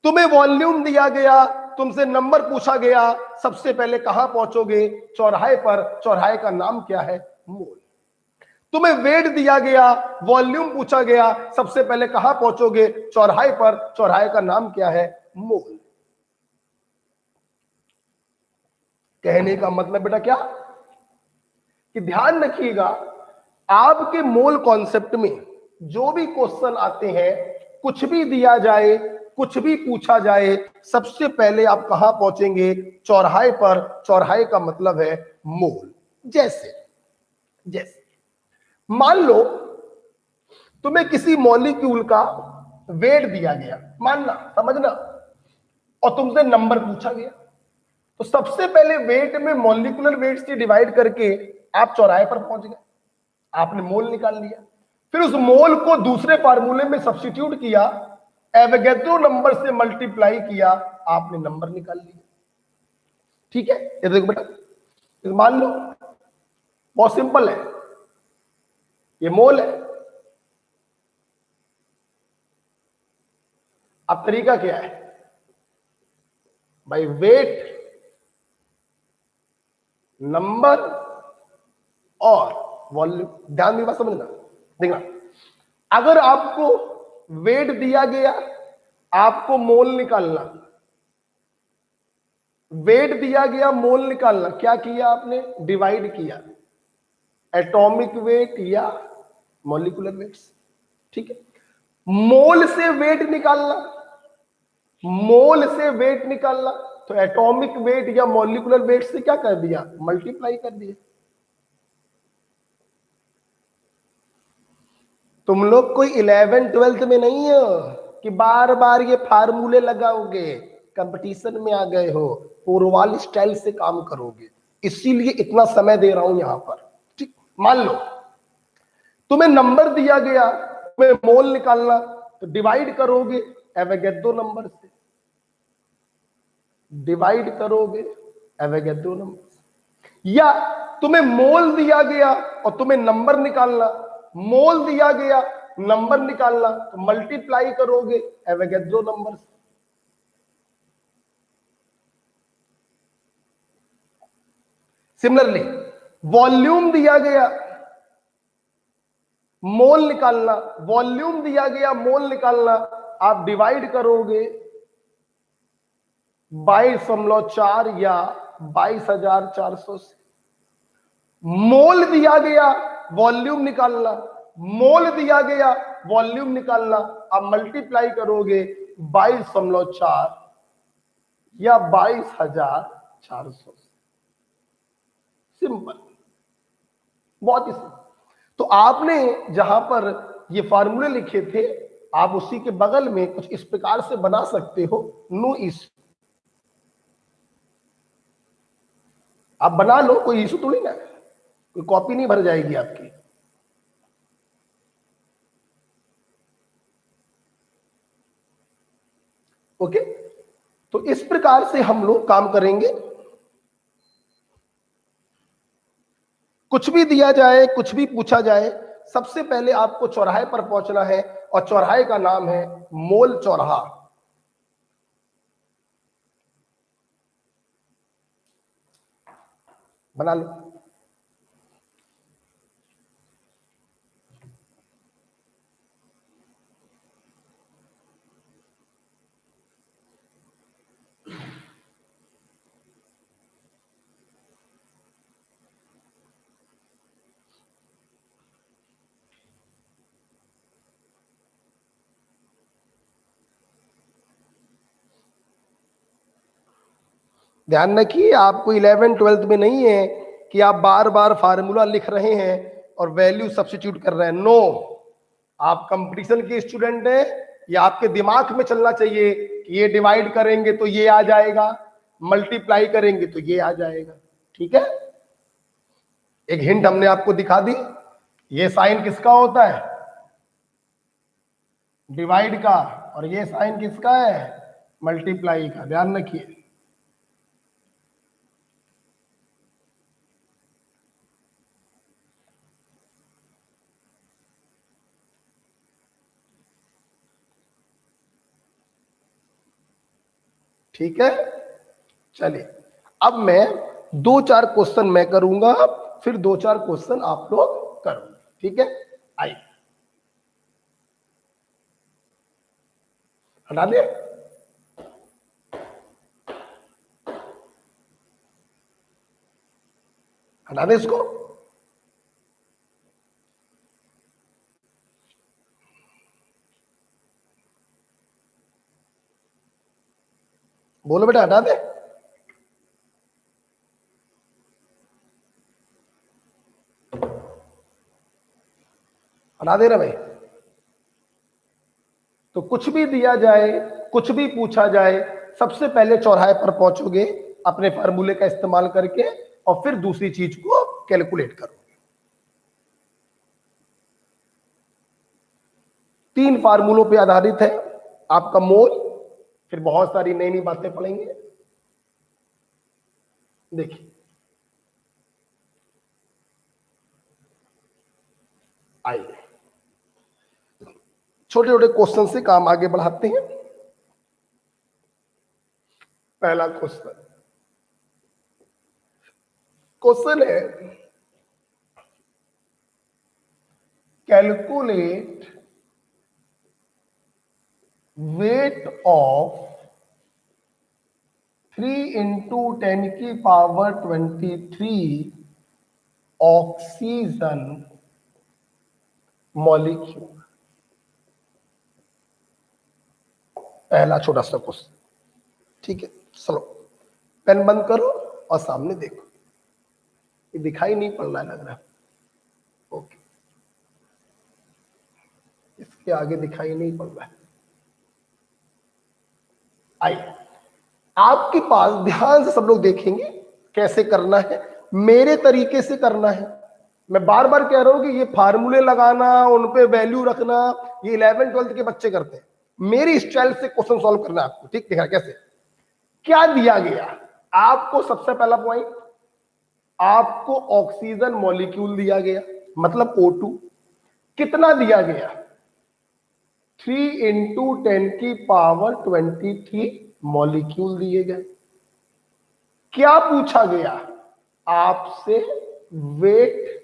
तुम्हें वॉल्यूम दिया गया, तुमसे नंबर पूछा गया, सबसे पहले कहां पहुंचोगे, चौराहे पर, चौराहे का नाम क्या है, मोल। तुम्हें वेट दिया गया, वॉल्यूम पूछा गया, सबसे पहले कहां पहुंचोगे, चौराहे पर, चौराहे का नाम क्या है, मोल। कहने का मतलब बेटा क्या, कि ध्यान रखिएगा आपके मोल कॉन्सेप्ट में जो भी क्वेश्चन आते हैं, कुछ भी दिया जाए, कुछ भी पूछा जाए, सबसे पहले आप कहां पहुंचेंगे, चौराहे पर। चौराहे का मतलब है मोल। जैसे जैसे मान लो तुम्हें किसी मॉलिक्यूल का वेट दिया गया, मानना समझना, और तुमसे नंबर पूछा गया, तो सबसे पहले वेट में मॉलिक्यूलर वेट से डिवाइड करके आप चौराहे पर पहुंच गए, आपने मोल निकाल लिया। फिर उस मोल को दूसरे फार्मूले में सब्स्टिट्यूट किया, एवोगैड्रो नंबर से मल्टीप्लाई किया, आपने नंबर निकाल लिया। ठीक है, ये देखो बेटा, मान लो बहुत सिंपल है, ये मोल है। अब तरीका क्या है भाई, वेट, नंबर और वॉल्यूम। ध्यान में बात समझना, देखना, अगर आपको वेट दिया गया, आपको मोल निकालना, वेट दिया गया, मोल निकालना, क्या किया आपने, डिवाइड किया एटॉमिक वेट या मॉलिक्यूलर वेट से, ठीक है। मोल से वेट निकालना, मोल से वेट निकालना, तो एटॉमिक वेट या मॉलिक्यूलर वेट से क्या कर दिया, मल्टीप्लाई कर दिया। तुम लोग कोई 11th-12th में नहीं हो कि बार बार ये फार्मूले लगाओगे, कंपटीशन में आ गए हो, पोरवाल स्टाइल से काम करोगे, इसीलिए इतना समय दे रहा हूं यहां पर, ठीक। मान लो तुम्हें नंबर दिया गया, तुम्हें मोल निकालना, तो डिवाइड करोगे एवोगैड्रो नंबर से, डिवाइड करोगे एवोगैड्रो नंबर से। या तुम्हें मोल दिया गया और तुम्हें नंबर निकालना, मोल दिया गया, नंबर निकालना, तो मल्टीप्लाई करोगे एवोगैड्रो नंबर से। सिमिलरली वॉल्यूम दिया गया, मोल निकालना, वॉल्यूम दिया गया, मोल निकालना, आप डिवाइड करोगे 22.4 या 22,400 से। मोल दिया गया, वॉल्यूम निकालना, मोल दिया गया, वॉल्यूम निकालना, आप मल्टीप्लाई करोगे 22.4 या 22,400 से। सिंपल, बहुत ही सिंपल। तो आपने जहां पर ये फार्मूले लिखे थे, आप उसी के बगल में कुछ इस प्रकार से बना सकते हो, नो इशू, आप बना लो, कोई इशू तो नहीं ना, कोई कॉपी नहीं भर जाएगी आपकी। ओके, तो इस प्रकार से हम लोग काम करेंगे। कुछ भी दिया जाए, कुछ भी पूछा जाए, सबसे पहले आपको चौराहे पर पहुंचना है, और चौराहे का नाम है मोल चौराहा। बना लो। ध्यान रखिए, आपको 11th-12th में नहीं है कि आप बार बार फार्मूला लिख रहे हैं और वैल्यू सब्स्टिट्यूट कर रहे हैं, नो। आप कंपटीशन के स्टूडेंट हैं, ये आपके दिमाग में चलना चाहिए कि ये डिवाइड करेंगे तो ये आ जाएगा, मल्टीप्लाई करेंगे तो ये आ जाएगा, ठीक है। एक हिंट हमने आपको दिखा दी, ये साइन किसका होता है, डिवाइड का, और ये साइन किसका है, मल्टीप्लाई का, ध्यान रखिए। ठीक है, चलिए अब मैं 2-4 क्वेश्चन मैं करूंगा, फिर 2-4 क्वेश्चन आप लोग करो, ठीक है। आइए, हटा दे, हटा दे इसको। बोलो बेटा, हटा दे। हटा दे रहा भाई। तो कुछ भी दिया जाए, कुछ भी पूछा जाए, सबसे पहले चौराहे पर पहुंचोगे अपने फार्मूले का इस्तेमाल करके, और फिर दूसरी चीज को कैलकुलेट करोगे। 3 फार्मूलों पे आधारित है आपका मोल, फिर बहुत सारी नई नई बातें पढ़ेंगे। देखिए, आइए छोटे छोटे क्वेश्चन से काम आगे बढ़ाते हैं। पहला क्वेश्चन, क्वेश्चन है calculate weight of 3 into 10⁻23 oxygen molecule. पहला छोटा सा क्वेश्चन, ठीक है। चलो पेन बंद करो और सामने देखो। ये दिखाई नहीं पड़ रहा है लग रहा है। ओके, इसके आगे दिखाई नहीं पड़ रहा है। आइए आपके पास ध्यान से सब लोग देखेंगे कैसे करना है, मेरे तरीके से करना है। मैं बार बार कह रहा हूं कि ये फार्मूले लगाना, उन पे वैल्यू रखना, ये 11 12 के बच्चे करते हैं। मेरी स्टाइल से क्वेश्चन सॉल्व करना है आपको, ठीक। देखा कैसे, क्या दिया गया आपको। सबसे पहला पॉइंट, आपको ऑक्सीजन मॉलिक्यूल दिया गया, मतलब O2। कितना दिया गया, 3 इंटू 10⁻23 मॉलिक्यूल दिए गए। क्या पूछा गया आपसे, वेट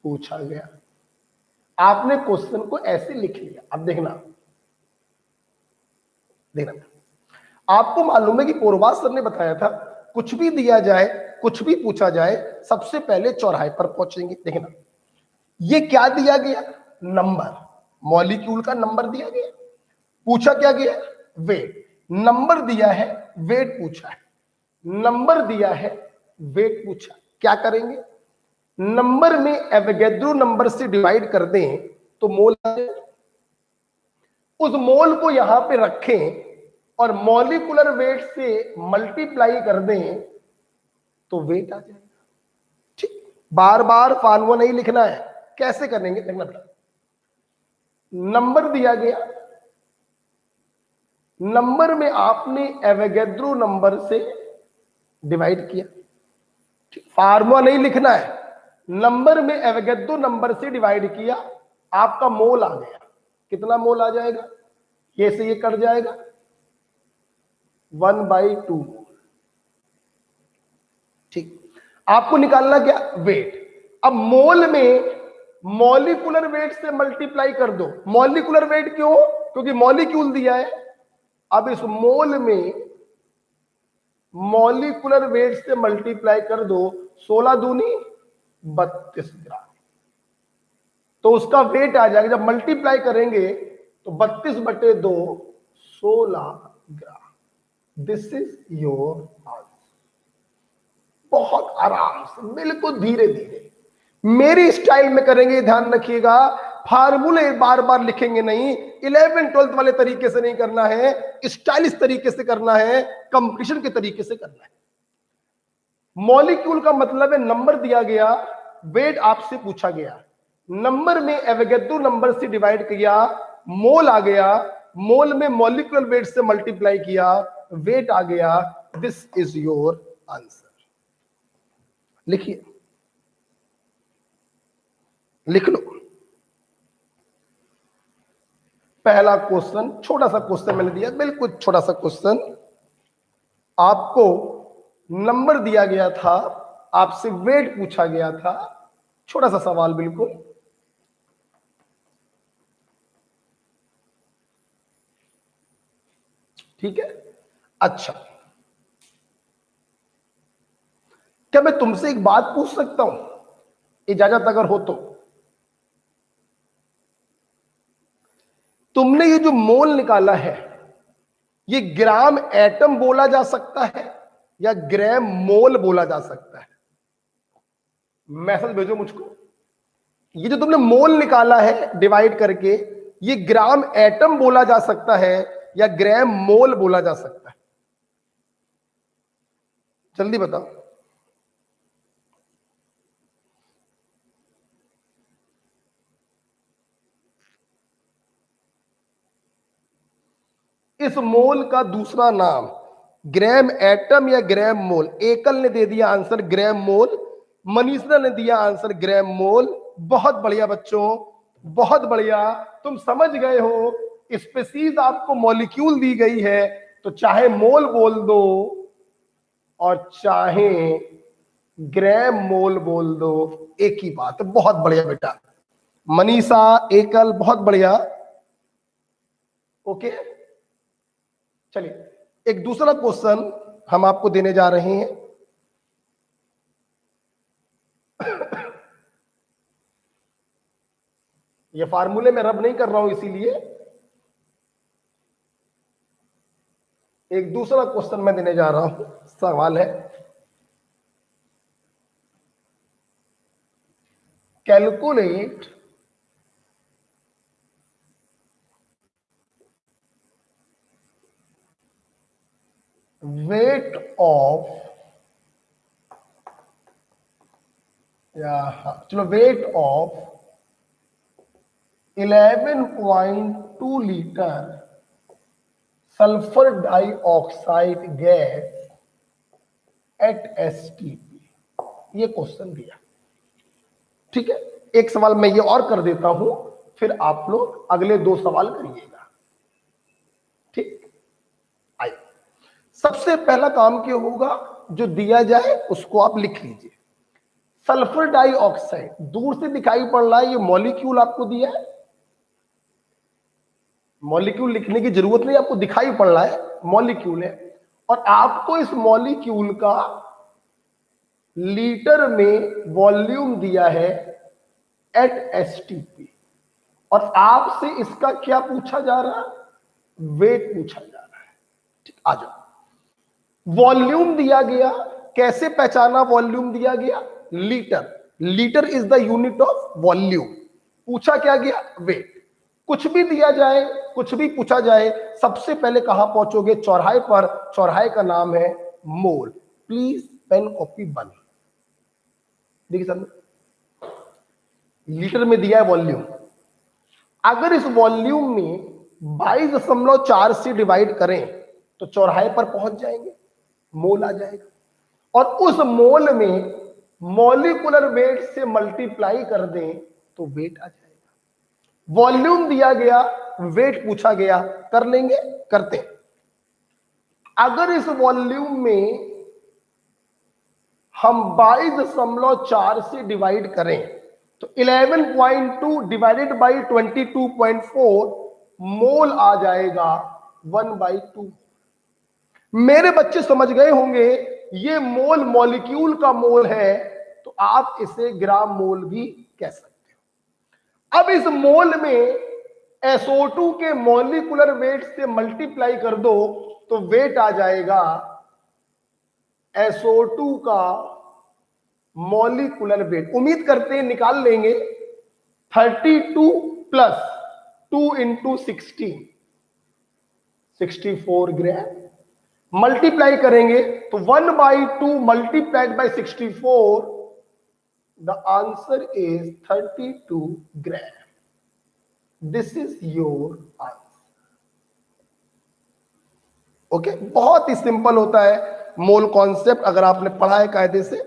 पूछा गया। आपने क्वेश्चन को ऐसे लिख लिया। अब देखना, आपको मालूम है कि पूर्वास सर ने बताया था, कुछ भी दिया जाए, कुछ भी पूछा जाए, सबसे पहले चौराहे पर पहुंचेंगे। देखना, ये क्या दिया गया, नंबर, मॉलिक्यूल का नंबर दिया गया। पूछा क्या गया, वेट। नंबर दिया है, वेट पूछा है। नंबर दिया है, वेट पूछा। क्या करेंगे, नंबर में एवोगैड्रो नंबर से डिवाइड कर दें तो मोल आ जाए। उस मोल को यहां पे रखें और मॉलिक्यूलर वेट से मल्टीप्लाई कर दें तो वेट आ जाएगा, ठीक। बार बार फॉर्मूला नहीं लिखना है, कैसे करेंगे देखना बेटा। नंबर दिया गया, नंबर में आपने एवोगैड्रो नंबर से डिवाइड किया, ठीक। फार्मूला नहीं लिखना है, नंबर में एवोगैड्रो नंबर से डिवाइड किया, आपका मोल आ गया। कितना मोल आ जाएगा, ये से ये कट जाएगा, 1/2, ठीक। आपको निकालना क्या, वेट। अब मोल में मॉलिक्यूलर वेट से मल्टीप्लाई कर दो। मॉलिक्यूलर वेट क्यों, क्योंकि मॉलिक्यूल दिया है। अब इस मोल में मॉलिक्यूलर वेट से मल्टीप्लाई कर दो, 16 दूनी 32 ग्राम, तो उसका वेट आ जाएगा। जब मल्टीप्लाई करेंगे तो 32/2 16 ग्राम। This is your answer. बहुत आराम से, बिल्कुल धीरे धीरे मेरी स्टाइल में करेंगे, ध्यान रखिएगा। फार्मूले बार बार लिखेंगे नहीं, 11 12 वाले तरीके से नहीं करना है, स्टाइलिश तरीके से करना है, कंपटीशन के तरीके से करना है। मॉलिक्यूल का मतलब है नंबर दिया गया, वेट आपसे पूछा गया, नंबर में एवोगैड्रो नंबर से डिवाइड किया, मोल आ गया, मोल में मॉलिक्यूलर वेट से मल्टीप्लाई किया, वेट आ गया। This is your answer. लिखिए, लिख लो। पहला क्वेश्चन, छोटा सा क्वेश्चन मैंने दिया, बिल्कुल छोटा सा क्वेश्चन। आपको नंबर दिया गया था, आपसे वेट पूछा गया था, छोटा सा सवाल बिल्कुल। ठीक है, अच्छा, क्या मैं तुमसे एक बात पूछ सकता हूं, इजाजत अगर हो तो। तुमने ये जो मोल निकाला है, ये ग्राम एटम बोला जा सकता है या ग्राम मोल बोला जा सकता है? मैसेज भेजो मुझको। ये जो तुमने मोल निकाला है डिवाइड करके, ये ग्राम एटम बोला जा सकता है या ग्राम मोल बोला जा सकता है? जल्दी बताओ। इस मोल का दूसरा नाम ग्राम एटम या ग्राम मोल? एकल ने दे दिया आंसर ग्राम मोल, मनीषा ने दिया आंसर ग्राम मोल। बहुत बढ़िया बच्चों, बहुत बढ़िया, तुम समझ गए हो। स्पीशीज आपको मॉलिक्यूल दी गई है, तो चाहे मोल बोल दो और चाहे ग्राम मोल बोल दो, एक ही बात है। बहुत बढ़िया बेटा, मनीषा, एकल, बहुत बढ़िया। ओके, चलिए एक दूसरा क्वेश्चन हम आपको देने जा रहे हैं। ये फार्मूले में रब नहीं कर रहा हूं, इसीलिए एक दूसरा क्वेश्चन मैं देने जा रहा हूं। सवाल है, कैलकुलेट वेट ऑफ, या चलो weight of 11.2 litre sulphur dioxide gas at STP. ये क्वेश्चन दिया, ठीक है। एक सवाल मैं ये और कर देता हूं, फिर आप लोग अगले 2 सवाल करिएगा, ठीक। आइए, सबसे पहला काम क्या होगा, जो दिया जाए उसको आप लिख लीजिए। सल्फर डाइऑक्साइड दूर से दिखाई पड़ रहा है, ये मॉलिक्यूल आपको दिया है। मॉलिक्यूल लिखने की जरूरत नहीं, आपको दिखाई पड़ रहा है मॉलिक्यूल है, और आपको इस मॉलिक्यूल का लीटर में वॉल्यूम दिया है एट एसटीपी, और आपसे इसका क्या पूछा जा रहा है, वेट पूछा जा रहा है, ठीक। आ जाओ, वॉल्यूम दिया गया, कैसे पहचाना वॉल्यूम दिया गया, litre, litre is the unit of volume. पूछा क्या गया, वेट। कुछ भी दिया जाए, कुछ भी पूछा जाए, सबसे पहले कहां पहुंचोगे, चौराहे पर। चौराहे का नाम है मोल। प्लीज पेन कॉपी बंद। देखिए सामने लीटर में दिया है वॉल्यूम, अगर इस वॉल्यूम में 22.4 से डिवाइड करें तो चौराहे पर पहुंच जाएंगे, मोल आ जाएगा। और उस मोल में मॉलिक्यूलर वेट से मल्टीप्लाई कर दें तो वेट आ जाएगा। वॉल्यूम दिया गया, वेट पूछा गया, कर लेंगे, करते हैं। अगर इस वॉल्यूम में हम 22.4 से डिवाइड करें तो 11.2 डिवाइडेड बाई 22.4 मोल आ जाएगा 1/2। मेरे बच्चे समझ गए होंगे, ये मोल मॉलिक्यूल का मोल है, तो आप इसे ग्राम मोल भी कह सकते हो। अब इस मोल में SO2 के मॉलिक्यूलर वेट से मल्टीप्लाई कर दो तो वेट आ जाएगा SO2 का मॉलिक्यूलर वेट। उम्मीद करते हैं निकाल लेंगे। 32 प्लस 2 इंटू 16, 64 ग्राम। मल्टीप्लाई करेंगे तो 1/2 multiplied by 64, the answer is 32 gram. This is your answer. Okay, बहुत ही सिंपल होता है मोल कॉन्सेप्ट, अगर आपने पढ़ा है कायदे से।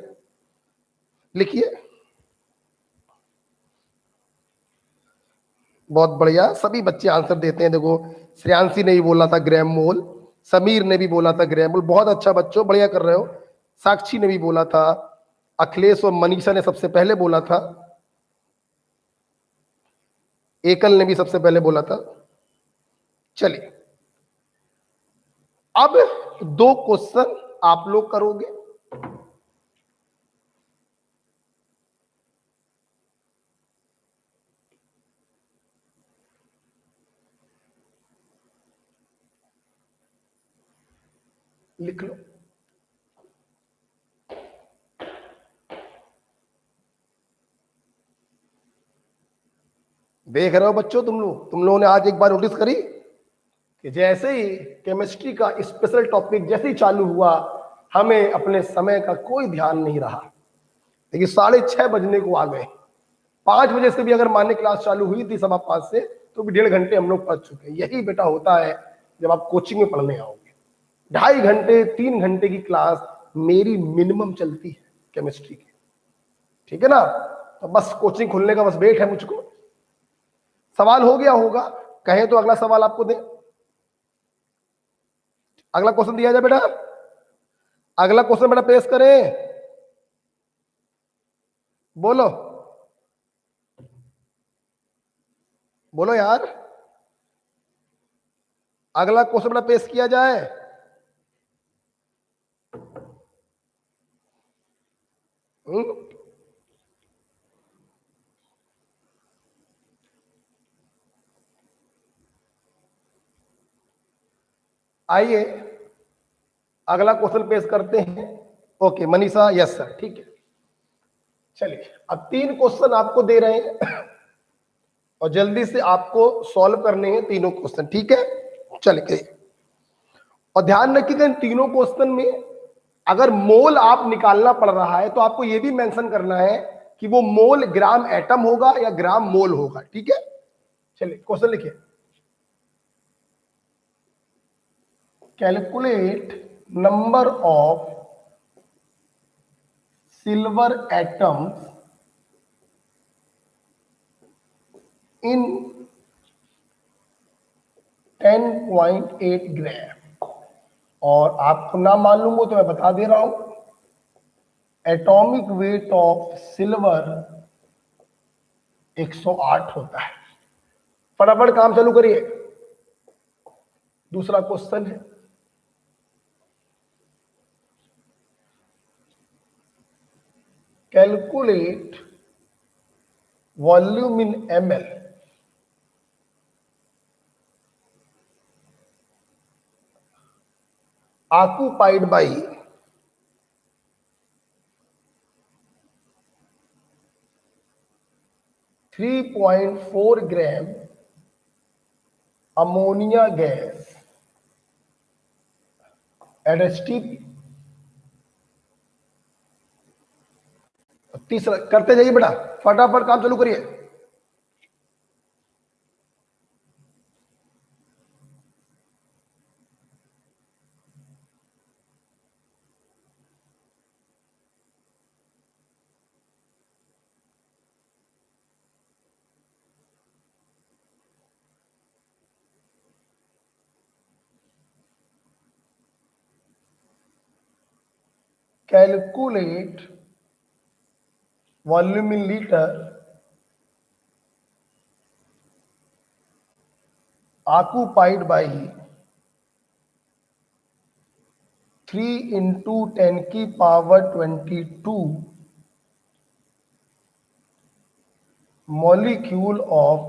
लिखिए, बहुत बढ़िया, सभी बच्चे आंसर देते हैं। देखो, श्रेयांशी ने भी बोला था ग्राम मोल, समीर ने भी बोला था ग्राम मोल। बहुत अच्छा बच्चों, बढ़िया कर रहे हो। साक्षी ने भी बोला था, अखिलेश और मनीषा ने सबसे पहले बोला था, एकल ने भी सबसे पहले बोला था। चलिए, अब 2 क्वेश्चन आप लोग करोगे। लिख लो। देख रहे हो बच्चों, तुम लोगों ने आज एक बार नोटिस करी कि जैसे ही केमिस्ट्री का स्पेशल टॉपिक जैसे ही चालू हुआ, हमें अपने समय का कोई ध्यान नहीं रहा। लेकिन 6:30 बजने को आ गए। 5 बजे से भी अगर मान्य क्लास चालू हुई थी 5:15 से, तो भी 1.5 घंटे हम लोग पढ़ चुके हैं। यही बेटा होता है जब आप कोचिंग में पढ़ने आओगे। 2.5 घंटे 3 घंटे की क्लास मेरी मिनिमम चलती है केमिस्ट्री की, ठीक है ना। तो बस कोचिंग खुलने का बस वेट है मुझको। सवाल हो गया होगा, कहें तो अगला सवाल आपको दें। अगला क्वेश्चन दिया जाए बेटा, अगला क्वेश्चन बेटा पेश करें। बोलो बोलो यार। अगला क्वेश्चन बड़ा पेश किया जाए। आइए अगला क्वेश्चन पेश करते हैं। ओके मनीषा, यस सर, ठीक है। चलिए अब 3 क्वेश्चन आपको दे रहे हैं और जल्दी से आपको सॉल्व करने हैं तीनों क्वेश्चन, ठीक है। चलिए और ध्यान रखिएगा इन तीनों क्वेश्चन में अगर मोल आप निकालना पड़ रहा है तो आपको यह भी मेंशन करना है कि वो मोल ग्राम एटम होगा या ग्राम मोल होगा, ठीक है। चलिए क्वेश्चन लिखिए। Calculate number of silver atoms in 10.8 ग्राम। और आपको ना मालूम हो तो मैं बता दे रहा हूं, एटॉमिक वेट ऑफ सिल्वर 108 होता है। फटाफट काम चालू करिए। दूसरा क्वेश्चन है, calculate volume in ml occupied by 3.4 gram ammonia gas at STP. तीसरा करते जाइए बेटा, फटाफट काम चालू करिए। Calculate volume in litre occupied by 3 into 10 की power 22 molecule of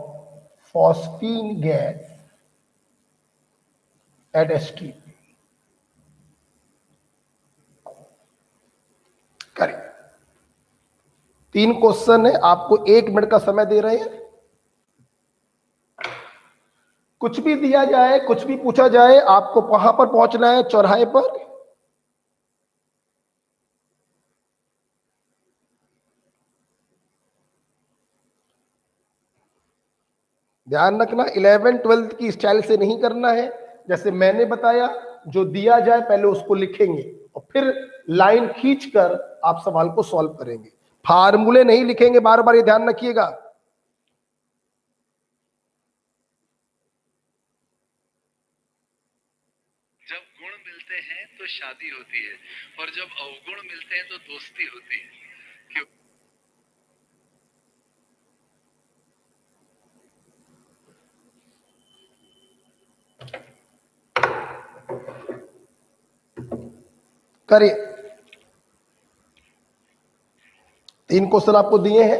phosphine gas at STP। करें 3 क्वेश्चन है, आपको 1 मिनट का समय दे रहे हैं। कुछ भी दिया जाए, कुछ भी पूछा जाए, आपको वहां पर पहुंचना है, चौराहे पर। ध्यान रखना 11th-12th की स्टाइल से नहीं करना है। जैसे मैंने बताया, जो दिया जाए पहले उसको लिखेंगे और फिर लाइन खींचकर आप सवाल को सॉल्व करेंगे। फार्मूले नहीं लिखेंगे बार बार, ये ध्यान रखिएगा। जब गुण मिलते हैं तो शादी होती है और जब अवगुण मिलते हैं तो दोस्ती होती है। क्यों? करिए 3 क्वेश्चन आपको दिए हैं।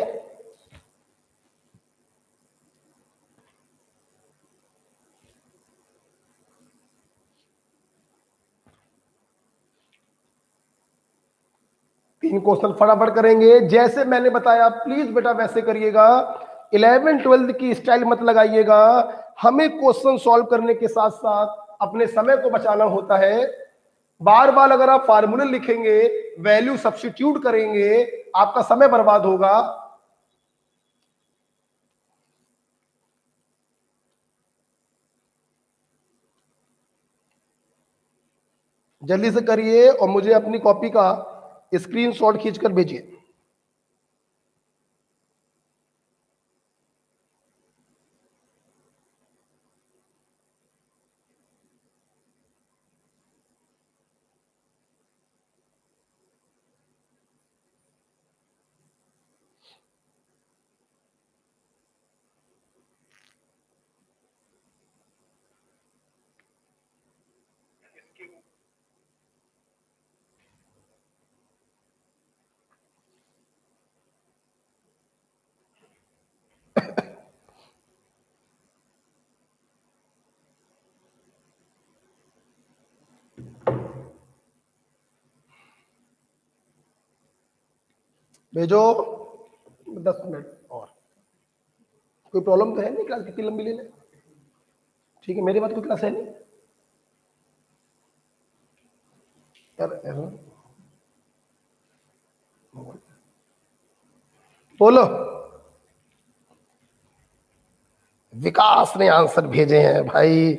तीन क्वेश्चन फटाफट करेंगे जैसे मैंने बताया, प्लीज बेटा वैसे करिएगा। 11th-12th की स्टाइल मत लगाइएगा। हमें क्वेश्चन सॉल्व करने के साथ साथ अपने समय को बचाना होता है। बार बार अगर आप फार्मूले लिखेंगे, वैल्यू सब्स्टिट्यूट करेंगे, आपका समय बर्बाद होगा। जल्दी से करिए और मुझे अपनी कॉपी का स्क्रीनशॉट खींचकर भेजिए। भेजो 10 मिनट और। कोई प्रॉब्लम तो है नहीं? क्लास कितनी लंबी ले ले? ठीक है, मेरे बाद कोई क्लास है नहीं यार। बोलो। विकास ने आंसर भेजे हैं भाई।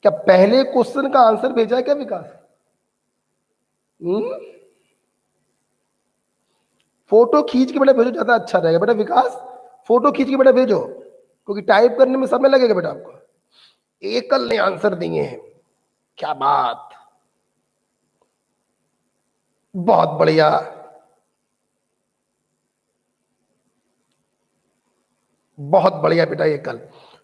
क्या पहले क्वेश्चन का आंसर भेजा है क्या विकास? फोटो खींच के बेटा भेजो, ज्यादा अच्छा रहेगा बेटा विकास। फोटो खींच के बेटा भेजो, क्योंकि टाइप करने में समय लगेगा बेटा आपको। एकल ने आंसर दिए हैं, क्या बात, बहुत बढ़िया। बहुत बढ़िया बेटा एकल,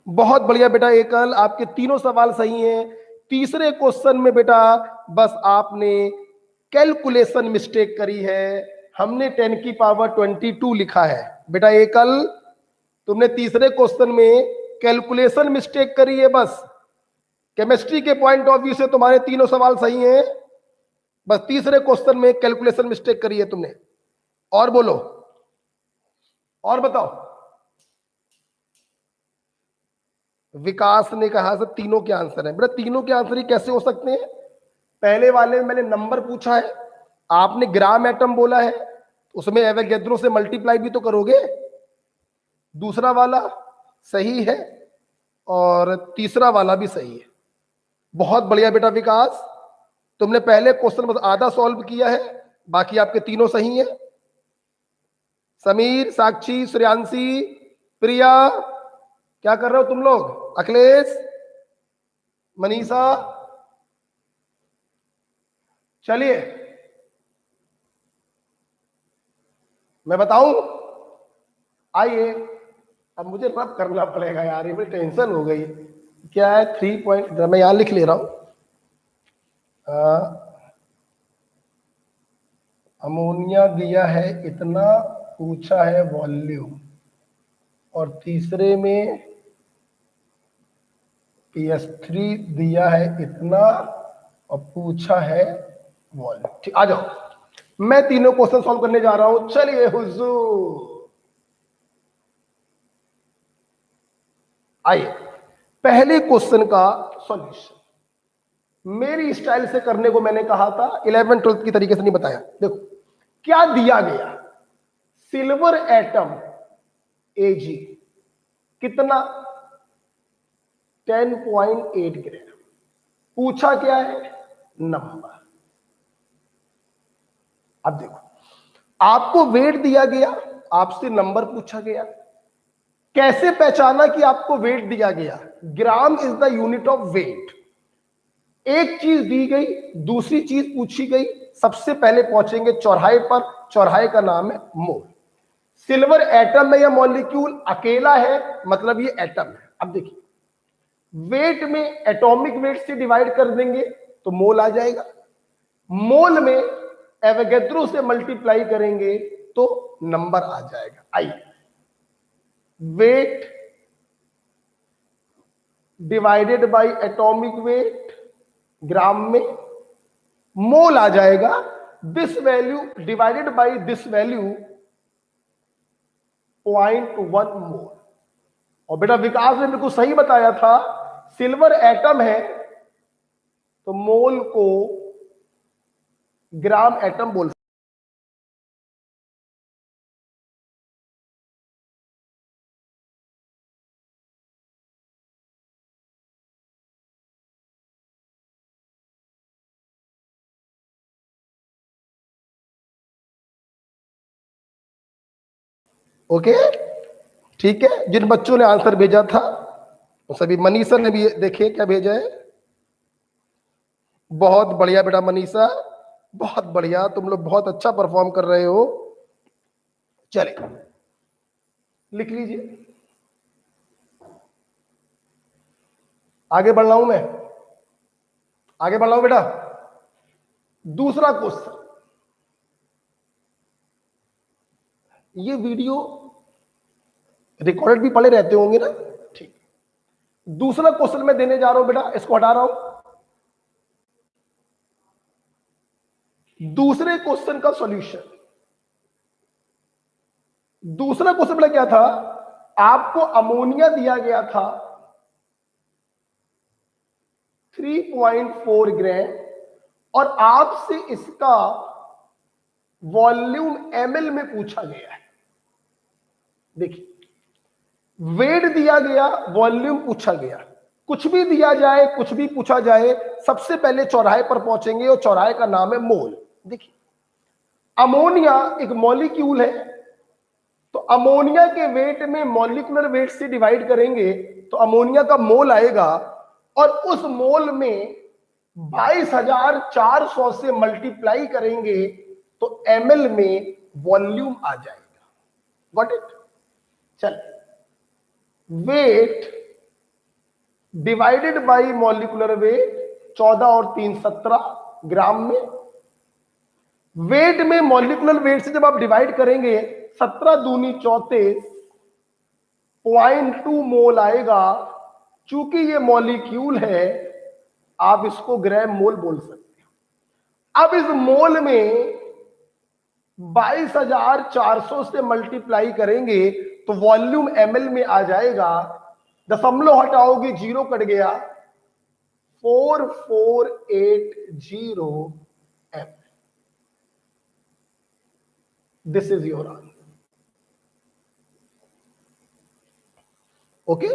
बहुत बढ़िया बेटा एकल, आपके तीनों सवाल सही हैं। तीसरे क्वेश्चन में बेटा बस आपने कैलकुलेशन मिस्टेक करी है। हमने 10 की पावर 22 लिखा है बेटा एकल, तुमने तीसरे क्वेश्चन में कैलकुलेशन मिस्टेक करी है बस। केमिस्ट्री के पॉइंट ऑफ व्यू से तुम्हारे तीनों सवाल सही हैं, बस तीसरे क्वेश्चन में कैलकुलेशन मिस्टेक करी है तुमने। और बोलो, और बताओ। विकास ने कहा सर तीनों के आंसर है। बेटा तीनों के आंसर ही कैसे हो सकते हैं? पहले वाले में मैंने नंबर पूछा है, आपने ग्राम एटम बोला है, उसमें एवोगैड्रो से मल्टीप्लाई भी तो करोगे। दूसरा वाला सही है और तीसरा वाला भी सही है। बहुत बढ़िया बेटा विकास, तुमने पहले क्वेश्चन बस आधा सॉल्व किया है, बाकी आपके तीनों सही है। समीर, साक्षी, श्रेयांशी, प्रिया, क्या कर रहे हो तुम लोग? अखिलेश, मनीषा, चलिए मैं बताऊं। आइए, अब मुझे रब करना पड़ेगा यार, ये बड़ी टेंशन हो गई। क्या है 3 पॉइंट, मैं यहां लिख ले रहा हूं। अमोनिया दिया है इतना, पूछा है वॉल्यूम, और तीसरे में PS3 दिया है इतना और पूछा है वॉल्यूम। ठीक, आ जाओ, मैं तीनों क्वेश्चन सॉल्व करने जा रहा हूं। चलिए हुजूर, आइए पहले क्वेश्चन का सॉल्यूशन मेरी स्टाइल से करने को मैंने कहा था, 11th 12th की तरीके से नहीं बताया। देखो क्या दिया गया, सिल्वर एटम Ag कितना, 10.8 ग्राम। पूछा क्या है, नंबर। अब देखो, आपको वेट दिया गया, आपसे नंबर पूछा गया, कैसे पहचाना कि आपको वेट दिया गया? Gram is the unit of weight. एक चीज दी गई, दूसरी चीज पूछी गई, सबसे पहले पहुंचेंगे चौराहे पर, चौराहे का नाम है मोल। सिल्वर एटम में यह मॉलिक्यूल अकेला है, मतलब ये एटम है। अब देखिए, वेट में एटॉमिक वेट से डिवाइड कर देंगे तो मोल आ जाएगा, मोल में एवोगैड्रो से मल्टीप्लाई करेंगे तो नंबर आ जाएगा। आइए, weight divided by atomic weight gram में, मोल आ जाएगा, this value divided by this value 0.1 mole. और बेटा विकास ने बिल्कुल सही बताया था, सिल्वर एटम है तो मोल को ग्राम एटम बोल। ओके, ठीक है। जिन बच्चों ने आंसर भेजा था वो सभी, मनीषा ने भी देखिए क्या भेजा है। बहुत बढ़िया बेटा मनीषा, बहुत बढ़िया, तुम लोग बहुत अच्छा परफॉर्म कर रहे हो। चले लिख लीजिए, आगे बढ़ रहा हूं मैं। आगे बढ़ाओ बेटा। दूसरा क्वेश्चन, ये वीडियो रिकॉर्डेड भी पड़े रहते होंगे ना, ठीक। दूसरा क्वेश्चन मैं देने जा रहा हूं बेटा, इसको हटा रहा हूं। दूसरे क्वेश्चन का सॉल्यूशन, दूसरा क्वेश्चन बेटा क्या था, आपको अमोनिया दिया गया था 3.4 ग्राम और आपसे इसका वॉल्यूम एमएल में पूछा गया है। देखिए, वेट दिया गया, वॉल्यूम पूछा गया। कुछ भी दिया जाए, कुछ भी पूछा जाए, सबसे पहले चौराहे पर पहुंचेंगे और चौराहे का नाम है मोल। देखिए, अमोनिया एक मॉलिक्यूल है, तो अमोनिया के वेट में मॉलिक्यूलर वेट से डिवाइड करेंगे तो अमोनिया का मोल आएगा, और उस मोल में 22,400 से मल्टीप्लाई करेंगे तो एमएल में वॉल्यूम आ जाएगा। Got it? चल, weight divided by molecular weight 14 और 3 17 ग्राम में। वेट में मॉलिक्यूलर वेट से जब आप डिवाइड करेंगे 17 दूनी 34 0.2 मोल आएगा। चूंकि ये मॉलिक्यूल है, आप इसको ग्राम मोल बोल सकते हैं। अब इस मोल में 22,400 से मल्टीप्लाई करेंगे तो वॉल्यूम एमएल में आ जाएगा। दशमलव हटाओगे, जीरो कट गया, 4480 m. This is your answer. Okay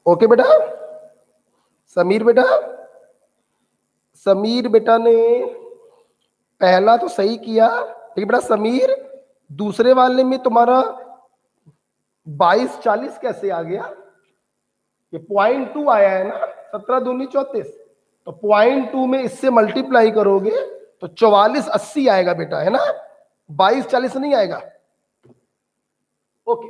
okay बेटा। समीर बेटा, समीर बेटा ने पहला तो सही किया, लेकिन बेटा समीर, दूसरे वाले में तुम्हारा 2240 कैसे आ गया? ये 0.2 आया है ना, 17 दूनी 34, तो 0.2 में इससे मल्टीप्लाई करोगे तो 4480 आएगा बेटा, है ना, 2240 नहीं आएगा। ओके,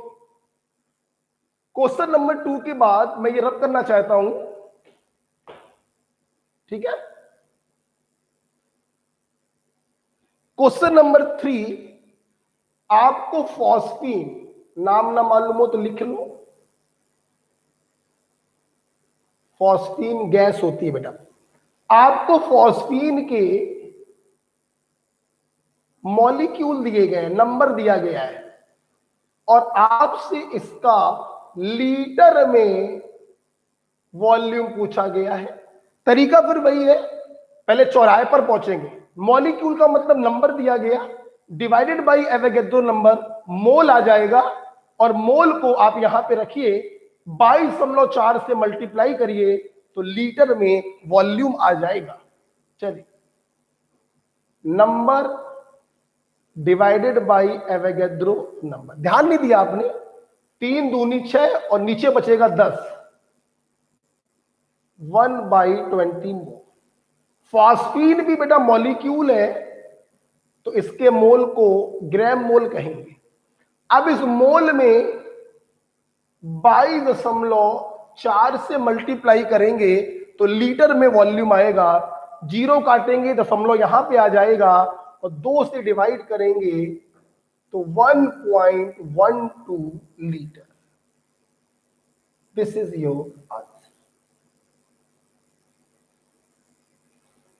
क्वेश्चन नंबर 2 के बाद मैं ये रब करना चाहता हूं, ठीक है। क्वेश्चन नंबर 3, आपको फॉस्फीन, नाम ना मालूम हो तो लिख लो, फॉस्फीन गैस होती है बेटा। आपको फॉस्फीन के मॉलिक्यूल दिए गए, नंबर दिया गया है, और आपसे इसका लीटर में वॉल्यूम पूछा गया है। तरीका फिर वही है, पहले चौराहे पर पहुंचेंगे, मॉलिक्यूल का मतलब नंबर दिया गया, डिवाइडेड बाय एवोगैड्रो नंबर, मोल आ जाएगा, और मोल को आप यहां पे रखिए, 22.4 से मल्टीप्लाई करिए तो लीटर में वॉल्यूम आ जाएगा। चलिए, number divided by Avogadro number, ध्यान नहीं दिया आपने, 3 दूनी 6 और नीचे बचेगा 10, 1/20 मोल। फॉस्फीन भी बेटा मॉलिक्यूल है, तो इसके मोल को ग्राम मोल कहेंगे। अब इस मोल में 22.4 से मल्टीप्लाई करेंगे तो लीटर में वॉल्यूम आएगा। जीरो काटेंगे, दशमलव यहां पे आ जाएगा, और 2 से डिवाइड करेंगे तो 1.12 litre. This is your answer.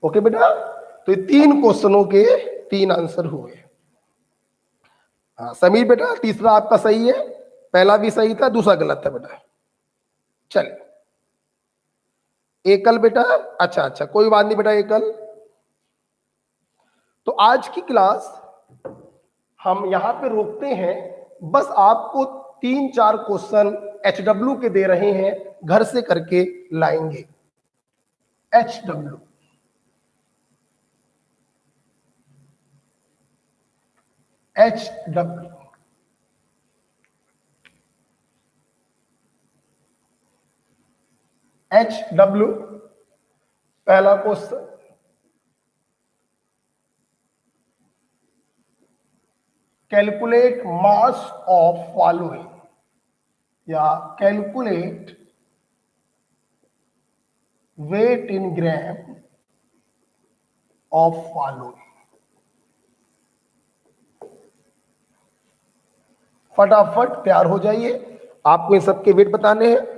Okay बेटा, तो ये 3 क्वेश्चनों के 3 आंसर हुए। हाँ समीर बेटा, तीसरा आपका सही है, पहला भी सही था, दूसरा गलत था बेटा। चलिए, एकल बेटा, अच्छा कोई बात नहीं बेटा, एकल। तो आज की क्लास हम यहां पे रोकते हैं, बस आपको 3-4 क्वेश्चन HW के दे रहे हैं, घर से करके लाएंगे। HW, HW, HW, पहला question, calculate mass of following, या calculate weight in gram of following. फटाफट तैयार हो जाइए, आपको इन सबके वेट बताने हैं।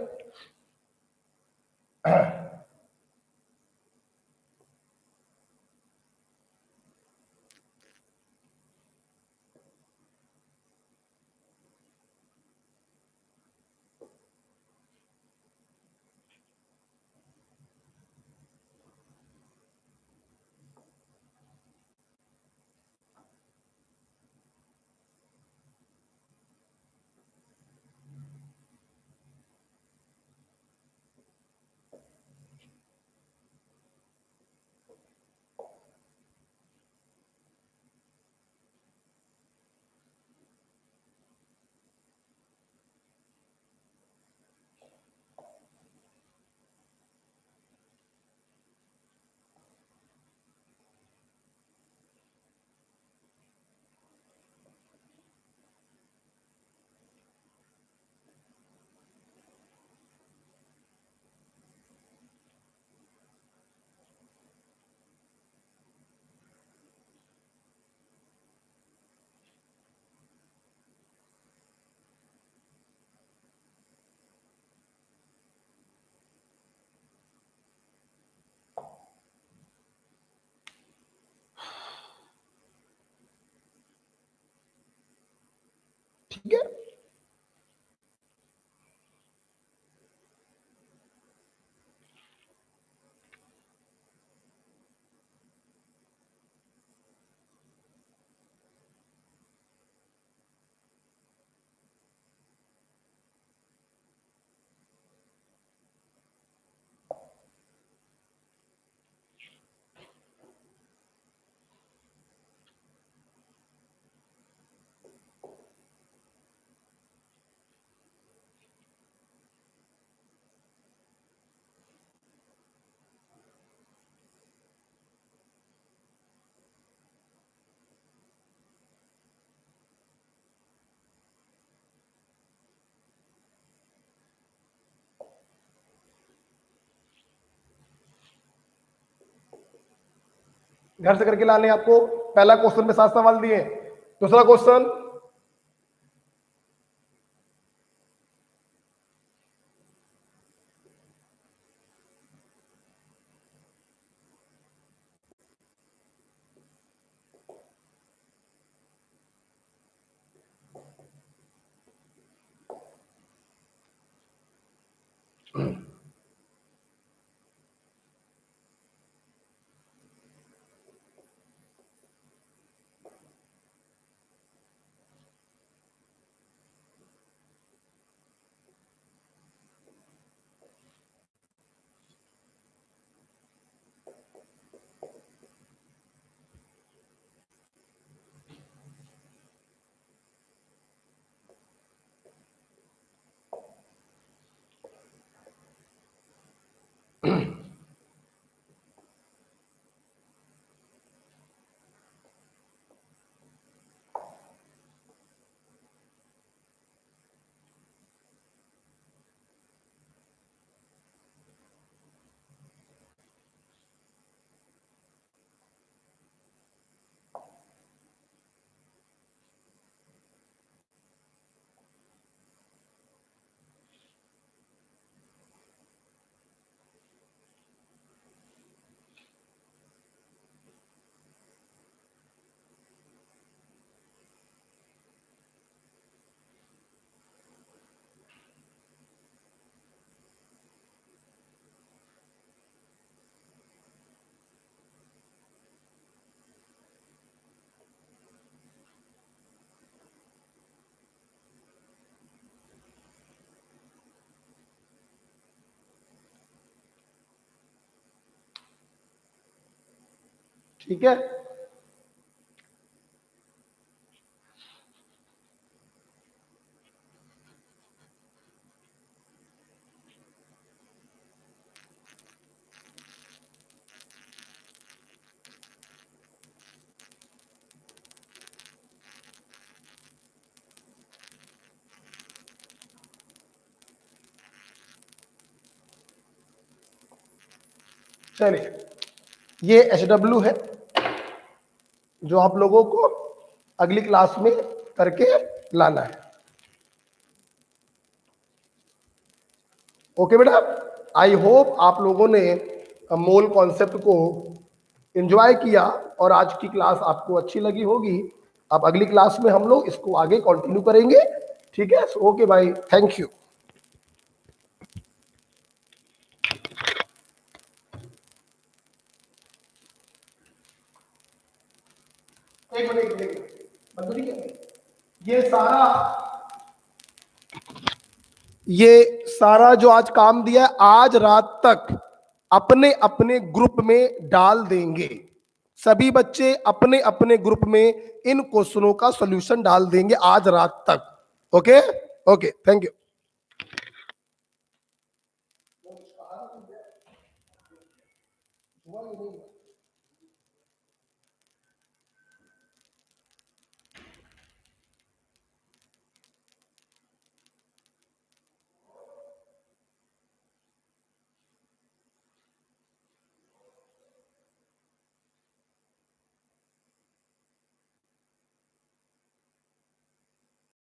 ठीक है, घर से करके लाने आपको। पहला क्वेश्चन में 7 सवाल दिए। दूसरा क्वेश्चन, ठीक है, चलिए, ये HW है जो आप लोगों को अगली क्लास में करके लाना है। ओके बेटा, आई होप आप लोगों ने मोल कॉन्सेप्ट को एंजॉय किया और आज की क्लास आपको अच्छी लगी होगी। अब अगली क्लास में हम लोग इसको आगे कंटिन्यू करेंगे। ठीक है, ओके भाई, थैंक यू। एक मिनट मंजूरी क्या है? ये सारा जो आज काम दिया है, आज रात तक अपने अपने ग्रुप में डाल देंगे। सभी बच्चे अपने अपने ग्रुप में इन क्वेश्चनों का सॉल्यूशन डाल देंगे आज रात तक। Okay okay, thank you.